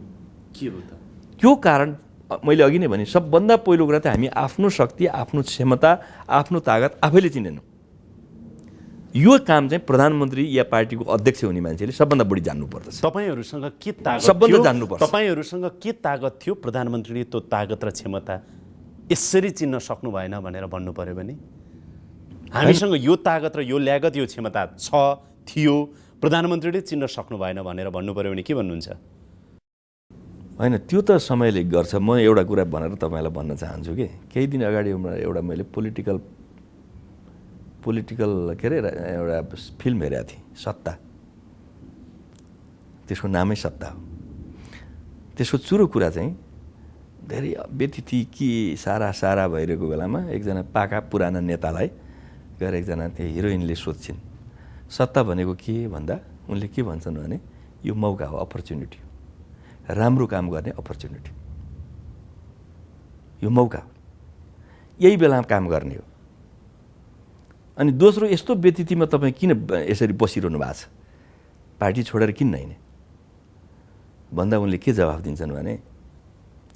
Speaker 2: त्यो कारण मैले अघि नै भने सबभन्दा पहिलो कुरा त हामी आफ्नो शक्ति, आफ्नो क्षमता, आफ्नो तागत आफैले चिनेनौँ। यो काम चाहिँ प्रधानमन्त्री या पार्टीको अध्यक्ष हुने मान्छेले सबभन्दा बढी जान्नुपर्दछ।
Speaker 1: तपाईहरुसँग के तागत
Speaker 2: सबभन्दा जान्नुपर्छ।
Speaker 1: तपाईहरुसँग के तागत थियो, प्रधानमन्त्रीले त्यो तागत र क्षमता यसरी चिन्न सक्नु भएन भनेर भन्नु पर्यो भने हामीसँग यो तागत र यो ल्यागत, यो क्षमता थियो, प्रधानमन्त्रीले चिन्न सक्नु भएन भनेर भन्नु पर्यो भने के भन्नुहुन्छ?
Speaker 2: होइन, त्यो त समयले गर्छ। म एउटा कुरा भनेर तपाईँलाई भन्न चाहन्छु कि केही दिन अगाडि एउटा मैले पोलिटिकल के अरे एउटा फिल्म हेरेको थिएँ, सत्ता। त्यसको नामै सत्ता हो। त्यसको चुरो कुरा चाहिँ धेरै व्यतिथि कि सारा भइरहेको बेलामा एकजना पाका पुराना नेतालाई गएर एकजना त्यो हिरोइनले सोध्छिन्, सत्ता भनेको के भन्दा उनले के भन्छन् भने यो मौका हो, अपर्च्युनिटी, राम्रो काम गर्ने अपर्च्युनिटी, यो मौका हो, यही बेलामा काम गर्ने हो। अनि दोस्रो, यस्तो व्यतिथिमा तपाईँ किन यसरी बसिरहनु भएको छ, पार्टी छोडेर किन नहिँड्ने भन्दा उनले के जवाफ दिन्छन् भने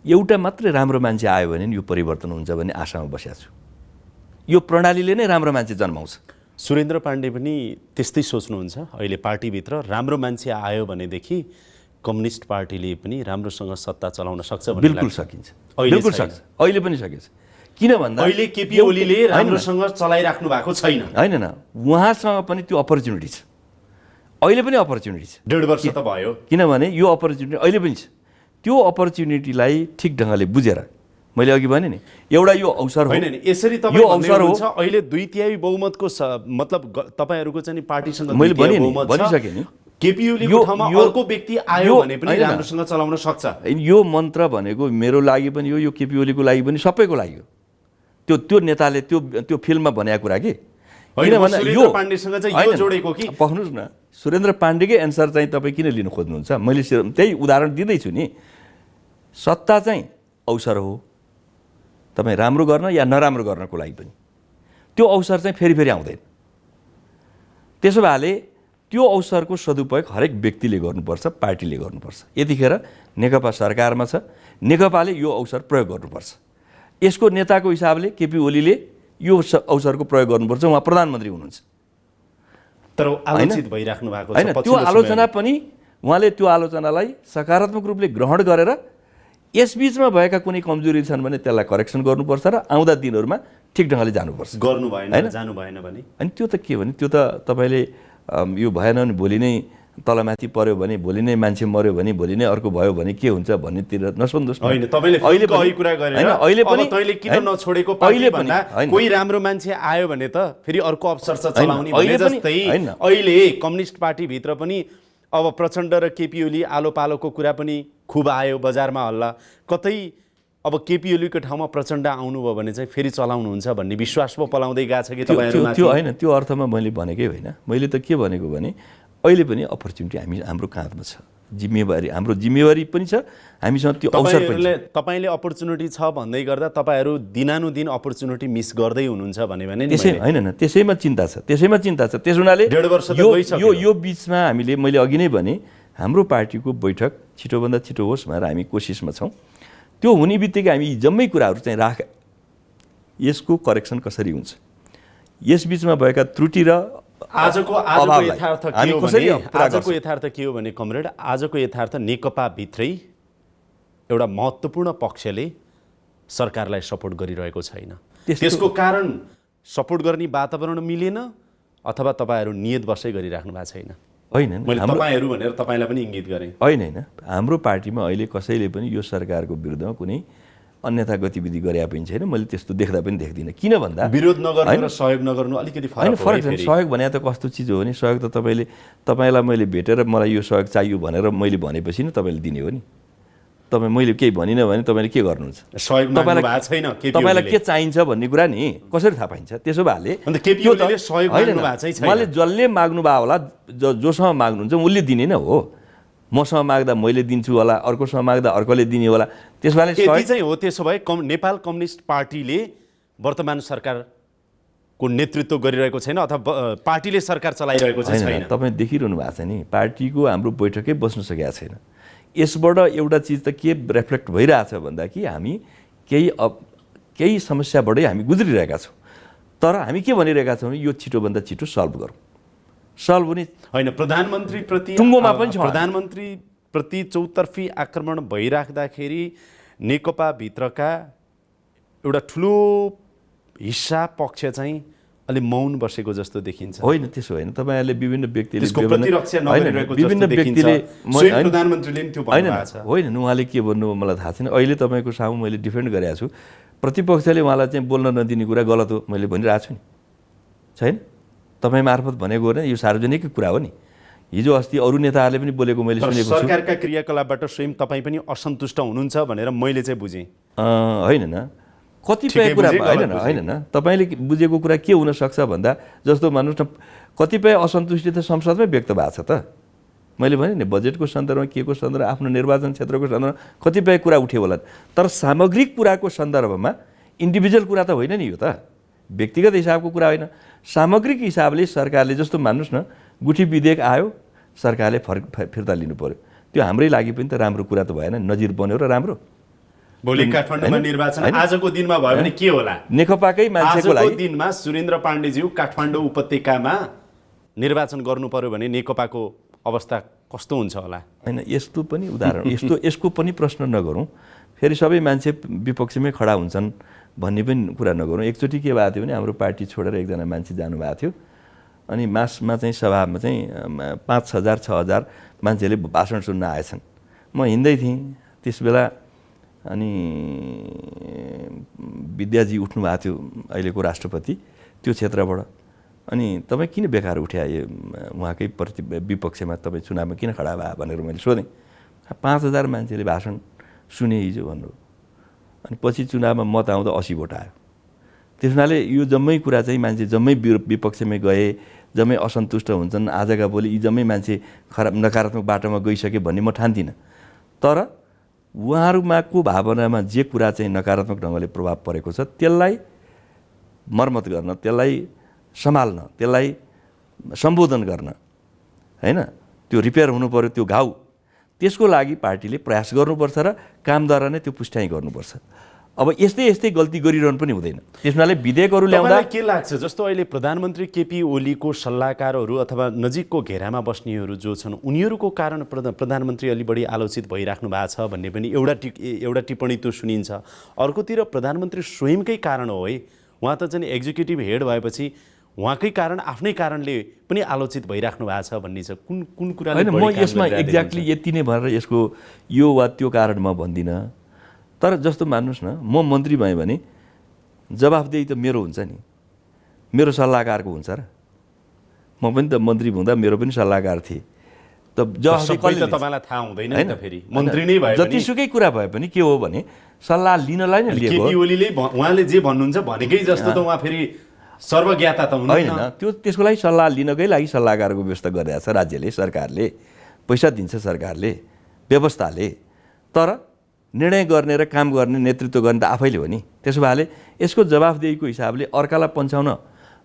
Speaker 2: एउटा मात्रै राम्रो मान्छे आयो भने यो परिवर्तन हुन्छ भन्ने आशामा बसेको छु, यो प्रणालीले नै राम्रो मान्छे जन्माउँछ।
Speaker 1: सुरेन्द्र पाण्डे पनि त्यस्तै सोच्नुहुन्छ? अहिले पार्टीभित्र राम्रो मान्छे आयो भनेदेखि कम्युनिस्ट पार्टीले पनि राम्रोसँग सत्ता चलाउन सक्छ भन्ने
Speaker 2: बिल्कुल सकिन्छ, बिल्कुल सक्छ, अहिले पनि सकिन्छ। किन भन्दा
Speaker 1: अहिले केपी ओलीले राम्रोसँग चलाइराख्नु भएको छैन।
Speaker 2: होइन न, उहाँसँग पनि त्यो अपर्च्युनिटी छ, अहिले पनि अपर्च्युनिटी छ।
Speaker 1: 1.5 वर्ष त भयो।
Speaker 2: किनभने यो अपर्च्युनिटी अहिले पनि छ। त्यो अपर्च्युनिटीलाई ठिक ढङ्गले बुझेर, मैले अघि भने नि एउटा यो अवसर हो।
Speaker 1: होइन नि, यसरी तपाईँ
Speaker 2: यो अवसर हो।
Speaker 1: अहिले 2/3 बहुमतको मतलब तपाईहरुको चाहिँ पार्टीसँग
Speaker 2: मैले भनिसकेँ नि,
Speaker 1: केपी ओलीको ठाउँमा अर्को व्यक्ति आयो भने पनि राम्रोसँग चलाउन सक्छ।
Speaker 2: यो मन्त्र भनेको मेरो लागि पनि यो केपी ओलीको लागि पनि सबैको लागि हो। त्यो नेताले त्यो फिल्ममा भनेको कुरा कि किनभने यो
Speaker 1: पाण्डेसँग चाहिँ यो जोडेको कि
Speaker 2: पख्नुस् न, सुरेन्द्र पाण्डेकै एन्सर चाहिँ तपाईँ किन लिन खोज्नुहुन्छ? मैले त्यही उदाहरण दिँदैछु नि। सत्ता चाहिँ अवसर हो, तपाईँ राम्रो गर्न या नराम्रो गर्नको लागि पनि। त्यो अवसर चाहिँ फेरि फेरि आउँदैन। त्यसो भए त्यो अवसरको सदुपयोग हरेक व्यक्तिले गर्नुपर्छ, पार्टीले गर्नुपर्छ। यतिखेर नेकपा सरकारमा छ, नेकपाले यो अवसर प्रयोग गर्नुपर्छ। यसको नेताको हिसाबले केपी ओलीले यो अवसरको प्रयोग गर्नुपर्छ। उहाँ प्रधानमन्त्री हुनुहुन्छ,
Speaker 1: तर आलोचित भइराख्नु भएको छ।
Speaker 2: होइन, त्यो आलोचना पनि उहाँले त्यो आलोचनालाई सकारात्मक रूपले ग्रहण गरेर यसबीचमा भएका कुनै कमजोरी छन् भने त्यसलाई करेक्सन गर्नुपर्छ र आउँदा दिनहरूमा ठिक ढङ्गले जानुपर्छ।
Speaker 1: गर्नु भएन, जानु भएन भने
Speaker 2: अनि त्यो त के भने त्यो त तपाईँले यो भएन भने भोलि नै तलमाथि पर्यो भने, भोलि नै मान्छे मर्यो भने, भोलि नै अर्को भयो भने के हुन्छ भन्नेतिर नसोध्नुहोस्।
Speaker 1: होइन, तपाईँले अहिले कुरा गरेर
Speaker 2: अहिले पनि
Speaker 1: तैँले किन नछोडेको पार्टी भन्दा कोही राम्रो मान्छे आयो भने त फेरि अर्को अवसर छ चलाउने भने जस्तै अहिले कम्युनिस्ट पार्टीभित्र पनि अब प्रचण्ड र केपी ओली आलो पालोको कुरा पनि खुब आयो, बजारमा हल्ला। कतै अब केपी ओलीको ठाउँमा प्रचण्ड आउनुभयो भने चाहिँ फेरि चलाउनुहुन्छ भन्ने विश्वास पो पलाउँदै गएको छ कि तपाईँहरूमा?
Speaker 2: त्यो होइन, त्यो अर्थमा मैले भनेकै होइन। मैले त के भनेको भने अहिले पनि अपर्च्युनिटी हाम्रो काँधमा छ, जिम्मेवारी हाम्रो जिम्मेवारी पनि छ, हामीसँग त्यो अवसर पनि छ।
Speaker 1: तपाईँले अपर्च्युनिटी छ भन्दै गर्दा तपाईँहरू दिनानुदिन अपर्च्युनिटी मिस गर्दै हुनुहुन्छ भने
Speaker 2: त्यसै होइन, त्यसैमा चिन्ता छ, त्यस हुनाले
Speaker 1: 1.5 वर्ष त गइसक्यो।
Speaker 2: यो बिचमा मैले अघि नै भने हाम्रो पार्टीको बैठक छिटोभन्दा छिटो होस् भनेर हामी कोसिसमा छौँ। त्यो हुने बित्तिकै हामी जम्मै कुराहरू चाहिँ यसको करेक्सन कसरी हुन्छ, यसबीचमा भएका त्रुटि र
Speaker 1: आजको यथार्थ के हो भने कमरेड, आजको यथार्थ नेकपा भित्रै एउटा महत्त्वपूर्ण पक्षले सरकारलाई सपोर्ट गरिरहेको छैन। त्यसको कारण सपोर्ट गर्ने वातावरण मिलेन अथवा तपाईँहरू नियत बसै गरिराख्नु भएको छैन?
Speaker 2: होइन,
Speaker 1: मैले तपाईँहरू भनेर तपाईँलाई पनि इङ्गित गरेँ।
Speaker 2: होइन, हाम्रो पार्टीमा अहिले कसैले पनि यो सरकारको विरुद्धमा कुनै अन्यथा गतिविधि गरे पनि छैन। मैले त्यस्तो देख्दा पनि देख्दिनँ। किन भन्दा
Speaker 1: विरोध नगर्नु र सहयोग नगर्नु अलिकति
Speaker 2: फरक छ। सहयोग भने त कस्तो चिज हो भने, सहयोग त तपाईँलाई मैले भेटेर मलाई यो सहयोग चाहियो भनेर मैले भनेपछि नै तपाईँले दिने हो नि। मैले केही भनिनँ भने तपाईँले के गर्नुहुन्छ? तपाईँलाई के चाहिन्छ भन्ने कुरा नि कसरी थाहा पाइन्छ? त्यसो भए उहाँले जसले माग्नु भयो होला, जोसँग माग्नुहुन्छ उसले दिने नै हो। मसँग माग्दा मैले दिन्छु होला, अर्कोसँग माग्दा अर्कोले दिने होला। त्यसबारे
Speaker 1: चाहिँ हो। त्यसो भए नेपाल कम्युनिस्ट पार्टीले वर्तमान सरकारको नेतृत्व गरिरहेको छैन अथवा पार्टीले सरकार चलाइरहेको छैन?
Speaker 2: तपाईँ देखिरहनु भएको छ नि, पार्टीको हाम्रो बैठकै बस्न सकेका छैन। यसबाट एउटा चिज त के रिफ्लेक्ट भइरहेछ भन्दा कि हामी केही समस्याबाटै हामी गुज्रिरहेका छौँ। तर हामी के भनिरहेका छौँ, यो छिटोभन्दा छिटो सल्भ गरौँ। सल्भ हुने
Speaker 1: होइन, प्रधानमन्त्रीप्रति चौतर्फी आक्रमण भइराख्दाखेरि नेकपाभित्रका एउटा ठुलो हिस्सा पक्ष चाहिँ अलि मौन बसेको जस्तो देखिन्छ।
Speaker 2: होइन, त्यसो होइन। तपाईँहरूले विभिन्न व्यक्तिले होइन, उहाँले के भन्नु मलाई थाहा छैन। अहिले तपाईँको सामु मैले डिफेन्ड गरेको छु। प्रतिपक्षले उहाँलाई चाहिँ बोल्न नदिने कुरा गलत हो मैले भनिरहेको छु नि, छैन? तपाईँ मार्फत भनेको होइन, यो सार्वजनिक कुरा हो नि। हिजो अस्ति अरू नेताहरूले पनि बोलेको मैले सुनेको छु।
Speaker 1: सरकारका क्रियाकलापबाट स्वयं तपाईँ पनि असन्तुष्ट हुनुहुन्छ भनेर मैले चाहिँ बुझेँ।
Speaker 2: होइन, कतिपय कुरा होइन, तपाईँले बुझेको कुरा के हुनसक्छ भन्दा जस्तो भन्नुहोस् न, कतिपय असन्तुष्टि त संसदमै व्यक्त भएको छ त। मैले भने नि बजेटको सन्दर्भमा, के को सन्दर्भमा, आफ्नो निर्वाचन क्षेत्रको सन्दर्भमा कतिपय कुरा उठ्यो होला। तर सामग्रिक कुराको सन्दर्भमा इन्डिभिजुअल कुरा त होइन नि, यो त व्यक्तिगत हिसाबको कुरा होइन। सामग्रिक हिसाबले सरकारले जस्तो मान्नुहोस् न, गुठी विधेयक आयो, सरकारले फिर्ता लिनु पर्यो। त्यो हाम्रै लागि पनि त राम्रो कुरा त भएन, नजिर बन्यो र राम्रो।
Speaker 1: भोलि काठमाडौँमा निर्वाचन आजको दिनमा भयो भने के होला?
Speaker 2: नेकपाकै मान्छेको लागि
Speaker 1: आजको दिनमा सुरेन्द्र पाण्डेज्यू काठमाडौँ उपत्यकामा निर्वाचन गर्नु पर्यो भने नेकपाको अवस्था कस्तो हुन्छ होला?
Speaker 2: होइन, यस्तो पनि उदाहरण यसको पनि प्रश्न नगरौँ। फेरि सबै मान्छे विपक्षमै खडा हुन्छन् भन्ने पनि कुरा नगरौँ। एकचोटि के भएको थियो भने हाम्रो पार्टी छोडेर एकजना मान्छे जानुभएको थियो। अनि मासमा चाहिँ सभामा चाहिँ 5,000 6,000 मान्छेले भाषण सुन्न आएछन्। म हिँड्दै थिएँ त्यस बेला, अनि विद्याजी उठ्नु भएको थियो, अहिलेको राष्ट्रपति, त्यो क्षेत्रबाट। अनि तपाईँ किन बेकार उठ्याए उहाँकै विपक्षमा तपाईँ चुनावमा किन खडा भए भनेर मैले सोधेँ। 5,000 मान्छेले भाषण सुने हिजो भन्नु। अनि पछि चुनावमा मत आउँदा 80 भोट आयो। त्यस हुनाले यो जम्मै कुरा चाहिँ मान्छे जम्मै विपक्षमै गए, जम्मै असन्तुष्ट हुन्छन्। आजका भोलि यी जम्मै मान्छे नकारात्मक बाटोमा गइसके भन्ने म ठान्दिनँ। तर उहाँहरूको भावनामा जे कुरा चाहिँ नकारात्मक ढङ्गले प्रभाव परेको छ त्यसलाई मर्मत गर्न, त्यसलाई सम्हाल्न, त्यसलाई सम्बोधन गर्न, हैन, त्यो रिपेयर हुनु पर्यो त्यो घाउ। त्यसको लागि पार्टीले प्रयास गर्नुपर्छ र कामद्वारा नै त्यो पुष्टाइ गर्नुपर्छ। अब यस्तै गल्ती गरिरहनु पनि हुँदैन। त्यसमाले विधेयकहरू ल्याउँदा
Speaker 1: के लाग्छ जस्तो अहिले प्रधानमन्त्री केपी ओलीको सल्लाहकारहरू अथवा नजिकको घेरामा बस्नेहरू जो छन् उनीहरूको कारण प्रधानमन्त्री अलि बढी आलोचित भइराख्नु भएको छ भन्ने पनि एउटा टिप्पणी त्यो सुनिन्छ। अर्कोतिर प्रधानमन्त्री स्वयंकै कारण हो है, उहाँ त चाहिँ एक्जिक्युटिभ हेड भएपछि उहाँकै कारण आफ्नै कारणले पनि आलोचित भइराख्नु भएको छ भन्ने छ। कुन कुराले
Speaker 2: होइन, म यसमा एक्ज्याक्टली यति नै भनेर यसको यो वा त्यो कारण म भन्दिनँ। तर जस्तो मान्नुहोस् न, म मन्त्री भएँ भने जवाफदेही त मेरो हुन्छ नि, मेरो सल्लाहकारको हुन्छ र। म पनि त मन्त्री हुँदा मेरो पनि सल्लाहकार थिए। त जवाफदेही
Speaker 1: तपाईँलाई थाहा हुँदैन नि त, फेरि मन्त्री नै भए
Speaker 2: जतिसुकै कुरा भए पनि के हो भने सल्लाह लिनलाई नै लिएको।
Speaker 1: केपी ओलीले उहाँले जे भन्नुहुन्छ भनेकै जस्तो त उहाँ फेरि सर्वज्ञाता त
Speaker 2: होइन। त्यसको लागि सल्लाह लिनकै लागि सल्लाहकारको व्यवस्था गरिरहेको छ राज्यले, सरकारले पैसा दिन्छ, सरकारले, व्यवस्थाले। तर निर्णय गर्ने र काम गर्ने, नेतृत्व गर्ने त आफैले हो नि। त्यसो भएले यसको जवाफदेहीको हिसाबले अर्कालाई पन्छाउन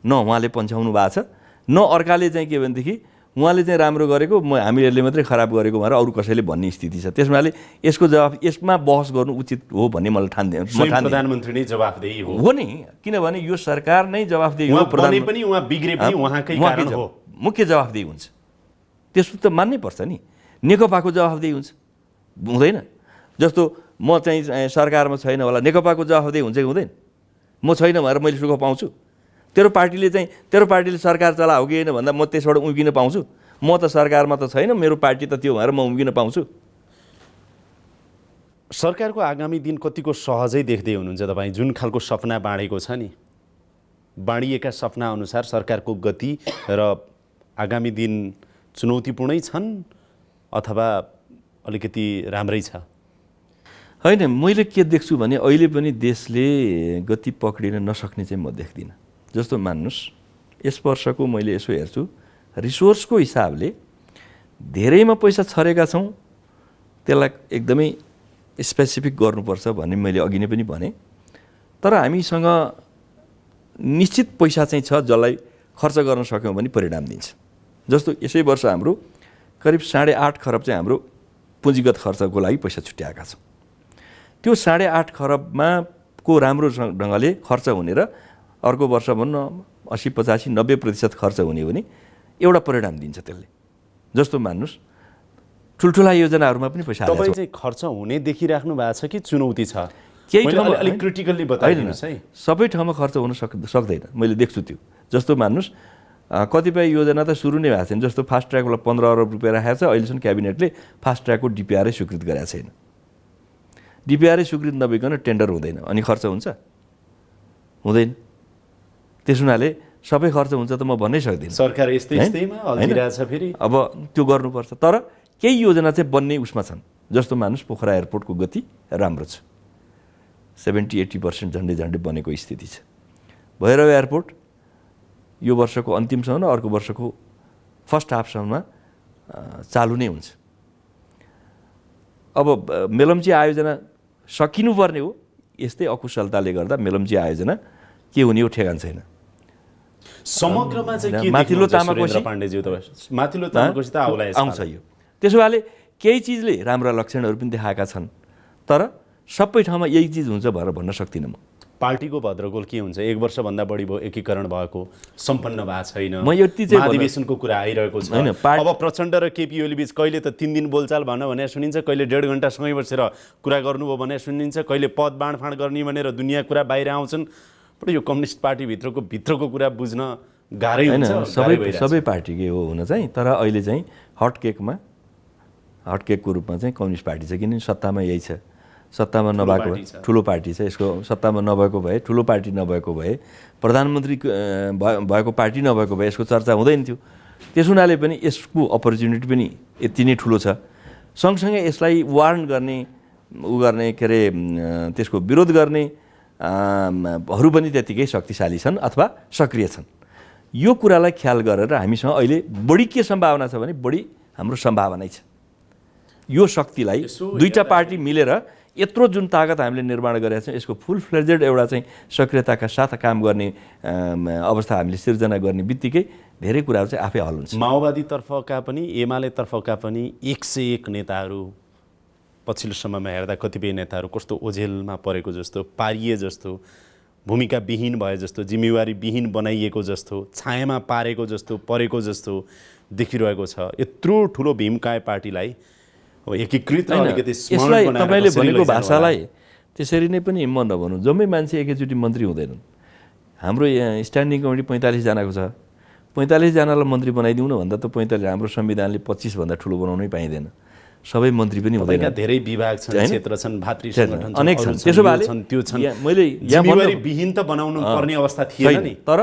Speaker 2: न उहाँले पन्छाउनु भएको छ, न अर्काले चाहिँ के भनेदेखि उहाँले चाहिँ राम्रो गरेको हामीहरूले मात्रै खराब गरेको भनेर अरू कसैले भन्ने स्थिति छ। त्यसमाले यसको जवाफ यसमा बहस गर्नु उचित हो भन्ने मलाई ठान्दिनँ।
Speaker 1: प्रधानमन्त्री नै जवाफदेही हो
Speaker 2: नि, किनभने यो सरकार नै जवाफदेही हो।
Speaker 1: पनि उहाँ बिग्रे पनि उहाँकै कारण हो,
Speaker 2: मुख्य जवाफदेही हुन्छ। त्यसो त मान्नै पर्छ नि। नेकपाको जवाफदेही हुन्छ, हुँदैन? जस्तो म चाहिँ सरकारमा छैन होला, नेकपाको जवाफदेही हुन्छ कि हुँदैन? म छैन भनेर मैले सुख पाउँछु? तेरो पार्टीले सरकार चलाओ कि होइन भन्दा म त्यसबाट उम्किन पाउँछु? म त सरकारमा त छैन, मेरो पार्टी त त्यो भएर म उम्किन पाउँछु?
Speaker 1: सरकारको आगामी दिन कतिको सहजै देख्दै हुनुहुन्छ तपाईँ? जुन खालको सपना बाँडेको छ नि, बाँडिएका सपना अनुसार सरकारको गति र आगामी दिन चुनौतीपूर्णै छन् अथवा अलिकति राम्रै छ?
Speaker 2: होइन, मैले के देख्छु भने अहिले पनि देशले गति पक्रिन नसक्ने चाहिँ म देख्दिनँ। जस्तो मान्नुहोस्, यस वर्षको मैले यसो हेर्छु, रिसोर्सको हिसाबले धेरैमा पैसा छरेका छौँ, त्यसलाई एकदमै स्पेसिफिक गर्नुपर्छ भन्ने मैले अघि नै पनि भने। तर हामीसँग निश्चित पैसा चाहिँ छ जसलाई खर्च गर्न सक्यौँ भने परिणाम दिन्छ। जस्तो यसै वर्ष हाम्रो करिब 8.5 खरब चाहिँ हाम्रो पुँजीगत खर्चको लागि पैसा छुट्याएका छौँ। त्यो 8.5 खरबमा को राम्रो ढङ्गले खर्च हुने र अर्को वर्ष भन्न 80, 85, 90% खर्च हुने भने एउटा परिणाम दिन्छ त्यसले। जस्तो मान्नुहोस्, ठुल्ठुला योजनाहरूमा पनि पैसा हाल्छ।
Speaker 1: तपाईँ चाहिँ खर्च हुने देखिराख्नु भएको छ कि चुनौती छ?
Speaker 2: केही ठाउँमा
Speaker 1: अलिक क्रिटिकल्ली बताइदिनुहोस् है।
Speaker 2: सबै ठाउँमा खर्च हुन सक्दैन, मैले देख्छु त्यो। जस्तो मान्नुहोस्, कतिपय योजना त सुरु नै भएको छैन। जस्तो फास्ट ट्र्याकलाई 15 अरब रुपियाँ राखेको छ, अहिलेसम्म क्याबिनेटले फास्ट ट्र्याकको डिपिआरै स्वीकृत गरेको छैन। डिपिआरै स्वीकृत नभइकन टेन्डर हुँदैन, अनि खर्च हुन्छ? हुँदैन। त्यस हुनाले सबै खर्च हुन्छ त म भन्नै सक्दिनँ।
Speaker 1: सरकार यस्तैमा अल्झिरहेछ फेरि।
Speaker 2: अब त्यो गर्नुपर्छ। तर केही योजना चाहिँ बन्ने उसमा छन्। जस्तो मान्नुहोस्, पोखरा एयरपोर्टको गति राम्रो छ, 70-80% झन्डै बनेको स्थिति छ। भैरव एयरपोर्ट यो वर्षको अन्तिमसम्म, अर्को वर्षको फर्स्ट हाफसम्ममा चालु नै हुन्छ। अब मेलम्ची आयोजना सकिनुपर्ने हो, यस्तै अकुशलताले गर्दा मेलम्ची आयोजना के हुने हो ठेगान छैन।
Speaker 1: समग्रमा चाहिँ के
Speaker 2: माथिल्लो तामाकोशी
Speaker 1: पाण्डेज्यू तपाईँ माथिल्लो तामाकोशी त
Speaker 2: आउँछ यो। त्यसो भएले केही चिजले राम्रा लक्षणहरू पनि देखाएका छन्, तर सबै ठाउँमा यही चिज हुन्छ भनेर भन्न सक्दिनँ म।
Speaker 1: पार्टीको भद्रगोल के हुन्छ? 1 वर्षभन्दा बढी भयो एकीकरण भएको, सम्पन्न भएको छैन,
Speaker 2: म यति चाहिँ
Speaker 1: महाधिवेशनको कुरा आइरहेको छ। अब प्रचण्ड र केपी ओली बीच कहिले त 3 दिन बोलचाल भन्न भने सुनिन्छ, कहिले 1.5 घण्टा सँगै बसेर कुरा गर्नुभयो भने सुनिन्छ, कहिले पद बाँडफाँड गर्ने भनेर दुनियाँ कुरा बाहिर आउँछन्। बट यो कम्युनिस्ट पार्टीभित्रको कुरा बुझ्न गाह्रै हुन्छ।
Speaker 2: सबै पार्टीकै हो हुन चाहिँ, तर अहिले चाहिँ हटकेकको रूपमा चाहिँ कम्युनिस्ट पार्टी छ, किनभने सत्तामा यही छ। सत्तामा नभएको
Speaker 1: पार्टी
Speaker 2: भए
Speaker 1: छ।
Speaker 2: ठुलो पार्टी छ, यसको सत्तामा नभएको भए, ठुलो पार्टी नभएको भए, प्रधानमन्त्री भएको पार्टी नभएको भए यसको चर्चा हुँदैन थियो। त्यस हुनाले पनि यसको अपर्च्युनिटी पनि यति नै ठुलो छ। सँगसँगै यसलाई वार्न गर्ने के अरे त्यसको विरोध गर्ने हरू पनि त्यत्तिकै शक्तिशाली छन् अथवा सक्रिय छन्। यो कुरालाई ख्याल गरेर हामीसँग अहिले बढी के सम्भावना छ भने बढी हाम्रो सम्भावना छ। यो शक्तिलाई दुईटा पार्टी मिलेर यत्रो जुन ताकत हामीले निर्माण गरेका छौँ यसको फुल फ्लेजेड एउटा चाहिँ सक्रियताका साथ काम गर्ने अवस्था हामीले सिर्जना गर्ने बित्तिकै धेरै कुराहरू चाहिँ आफै हल हुन्छ।
Speaker 1: माओवादीतर्फका पनि एमालेतर्फका पनि 101 नेताहरू पछिल्लो समयमा हेर्दा कतिपय नेताहरू कस्तो ओझेलमा परेको जस्तो, पारिए जस्तो, भूमिका विहीन भए जस्तो, जिम्मेवारी विहीन बनाइएको जस्तो, छायामा पारेको जस्तो, परेको जस्तो देखिरहेको छ। यत्रो ठुलो भीमकाय पार्टीलाई एकीकृत अलिकति
Speaker 2: यसलाई तपाईँले भनेको भाषालाई त्यसरी नै पनि म नभनौँ, जम्मै मान्छे एकैचोटि मन्त्री हुँदैनन्। हाम्रो यहाँ स्ट्यान्डिङ कमिटी 45 जनाको छ, 45 जनालाई मन्त्री बनाइदिउँ न भन्दा त 45 हाम्रो संविधानले 25 भन्दा ठुलो बनाउनै पाइँदैन। सबै मन्त्री पनि हुँदैन।
Speaker 1: धेरै विभाग छन्, क्षेत्र छन्, भातृ सङ्गठन
Speaker 2: अनेक छन्। त्यसो भए
Speaker 1: त्यो छन्,
Speaker 2: मैले
Speaker 1: जिम्मेवारी विहीन त बनाउनु पर्ने अवस्था थिएन नि।
Speaker 2: तर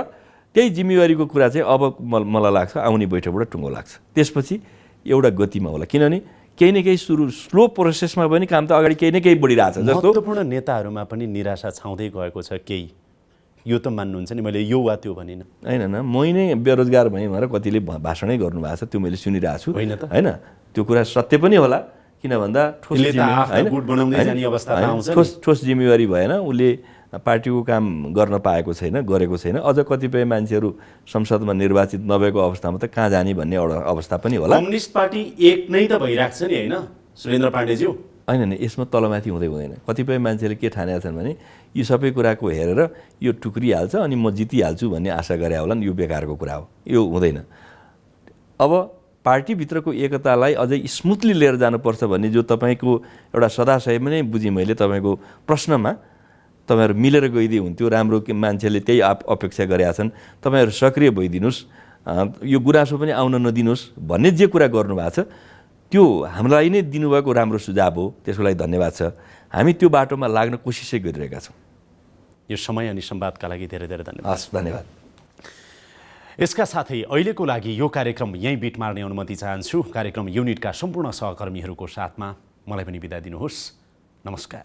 Speaker 2: त्यही जिम्मेवारीको कुरा चाहिँ अब मलाई लाग्छ आउने बैठकबाट टुङ्गो लाग्छ, त्यसपछि एउटा गतिमा होला। किनभने केही न केही स्लो प्रोसेसमा पनि काम त अगाडि केही न केही बढिरहेछ। जस्तो
Speaker 1: महत्त्वपूर्ण नेताहरूमा पनि निराशा छाउँदै गएको छ केही, यो त मान्नुहुन्छ नि, मैले यो वा त्यो भनिनँ
Speaker 2: होइन। मै नै बेरोजगार भएँ भनेर कतिले भाषणै गर्नुभएको छ, त्यो मैले सुनिरहेको छु होइन। त्यो कुरा सत्य पनि होला, किन भन्दा ठोस जिम्मेवारी भएन, उसले पार्टीको काम गर्न पाएको छैन, गरेको छैन। अझ कतिपय मान्छेहरू संसदमा निर्वाचित नभएको अवस्थामा त कहाँ जाने भन्ने एउटा अवस्था पनि होला।
Speaker 1: कम्युनिस्ट पार्टी एक नै त भइरहेको छ नि, होइन सुरेन्द्र पाण्डेज्यू?
Speaker 2: होइन नि, यसमा तलमाथि हुँदै हुँदैन। कतिपय मान्छेले के ठानेका छन् भने यो सबै कुराको हेरेर यो टुक्रिहाल्छ अनि म जितिहाल्छु भन्ने आशा गरे होलान्। यो बेकारको कुरा हो, यो हुँदैन। अब पार्टीभित्रको एकतालाई अझै स्मुथली लिएर जानुपर्छ भन्ने जो तपाईँको एउटा सदाशयमा नै बुझेँ मैले तपाईँको प्रश्नमा, तपाईँहरू मिलेर गइदिए हुन्थ्यो, राम्रो मान्छेले त्यही अपेक्षा गरेका छन्, तपाईँहरू सक्रिय भइदिनुहोस्, यो गुनासो पनि आउन नदिनुहोस् भन्ने जे कुरा गर्नुभएको छ त्यो हामीलाई नै दिनुभएको राम्रो सुझाव हो। त्यसको लागि धन्यवाद छ। हामी त्यो बाटोमा लाग्न कोसिसै गरिरहेका छौँ।
Speaker 1: यो समय अनि संवादका लागि धेरै धेरै धन्यवाद।
Speaker 2: हस्, धन्यवाद।
Speaker 1: यसका साथै अहिलेको लागि यो कार्यक्रम यहीँ बिट मार्ने अनुमति चाहन्छु। कार्यक्रम युनिटका सम्पूर्ण सहकर्मीहरूको साथमा मलाई पनि बिदा दिनुहोस्। नमस्कार।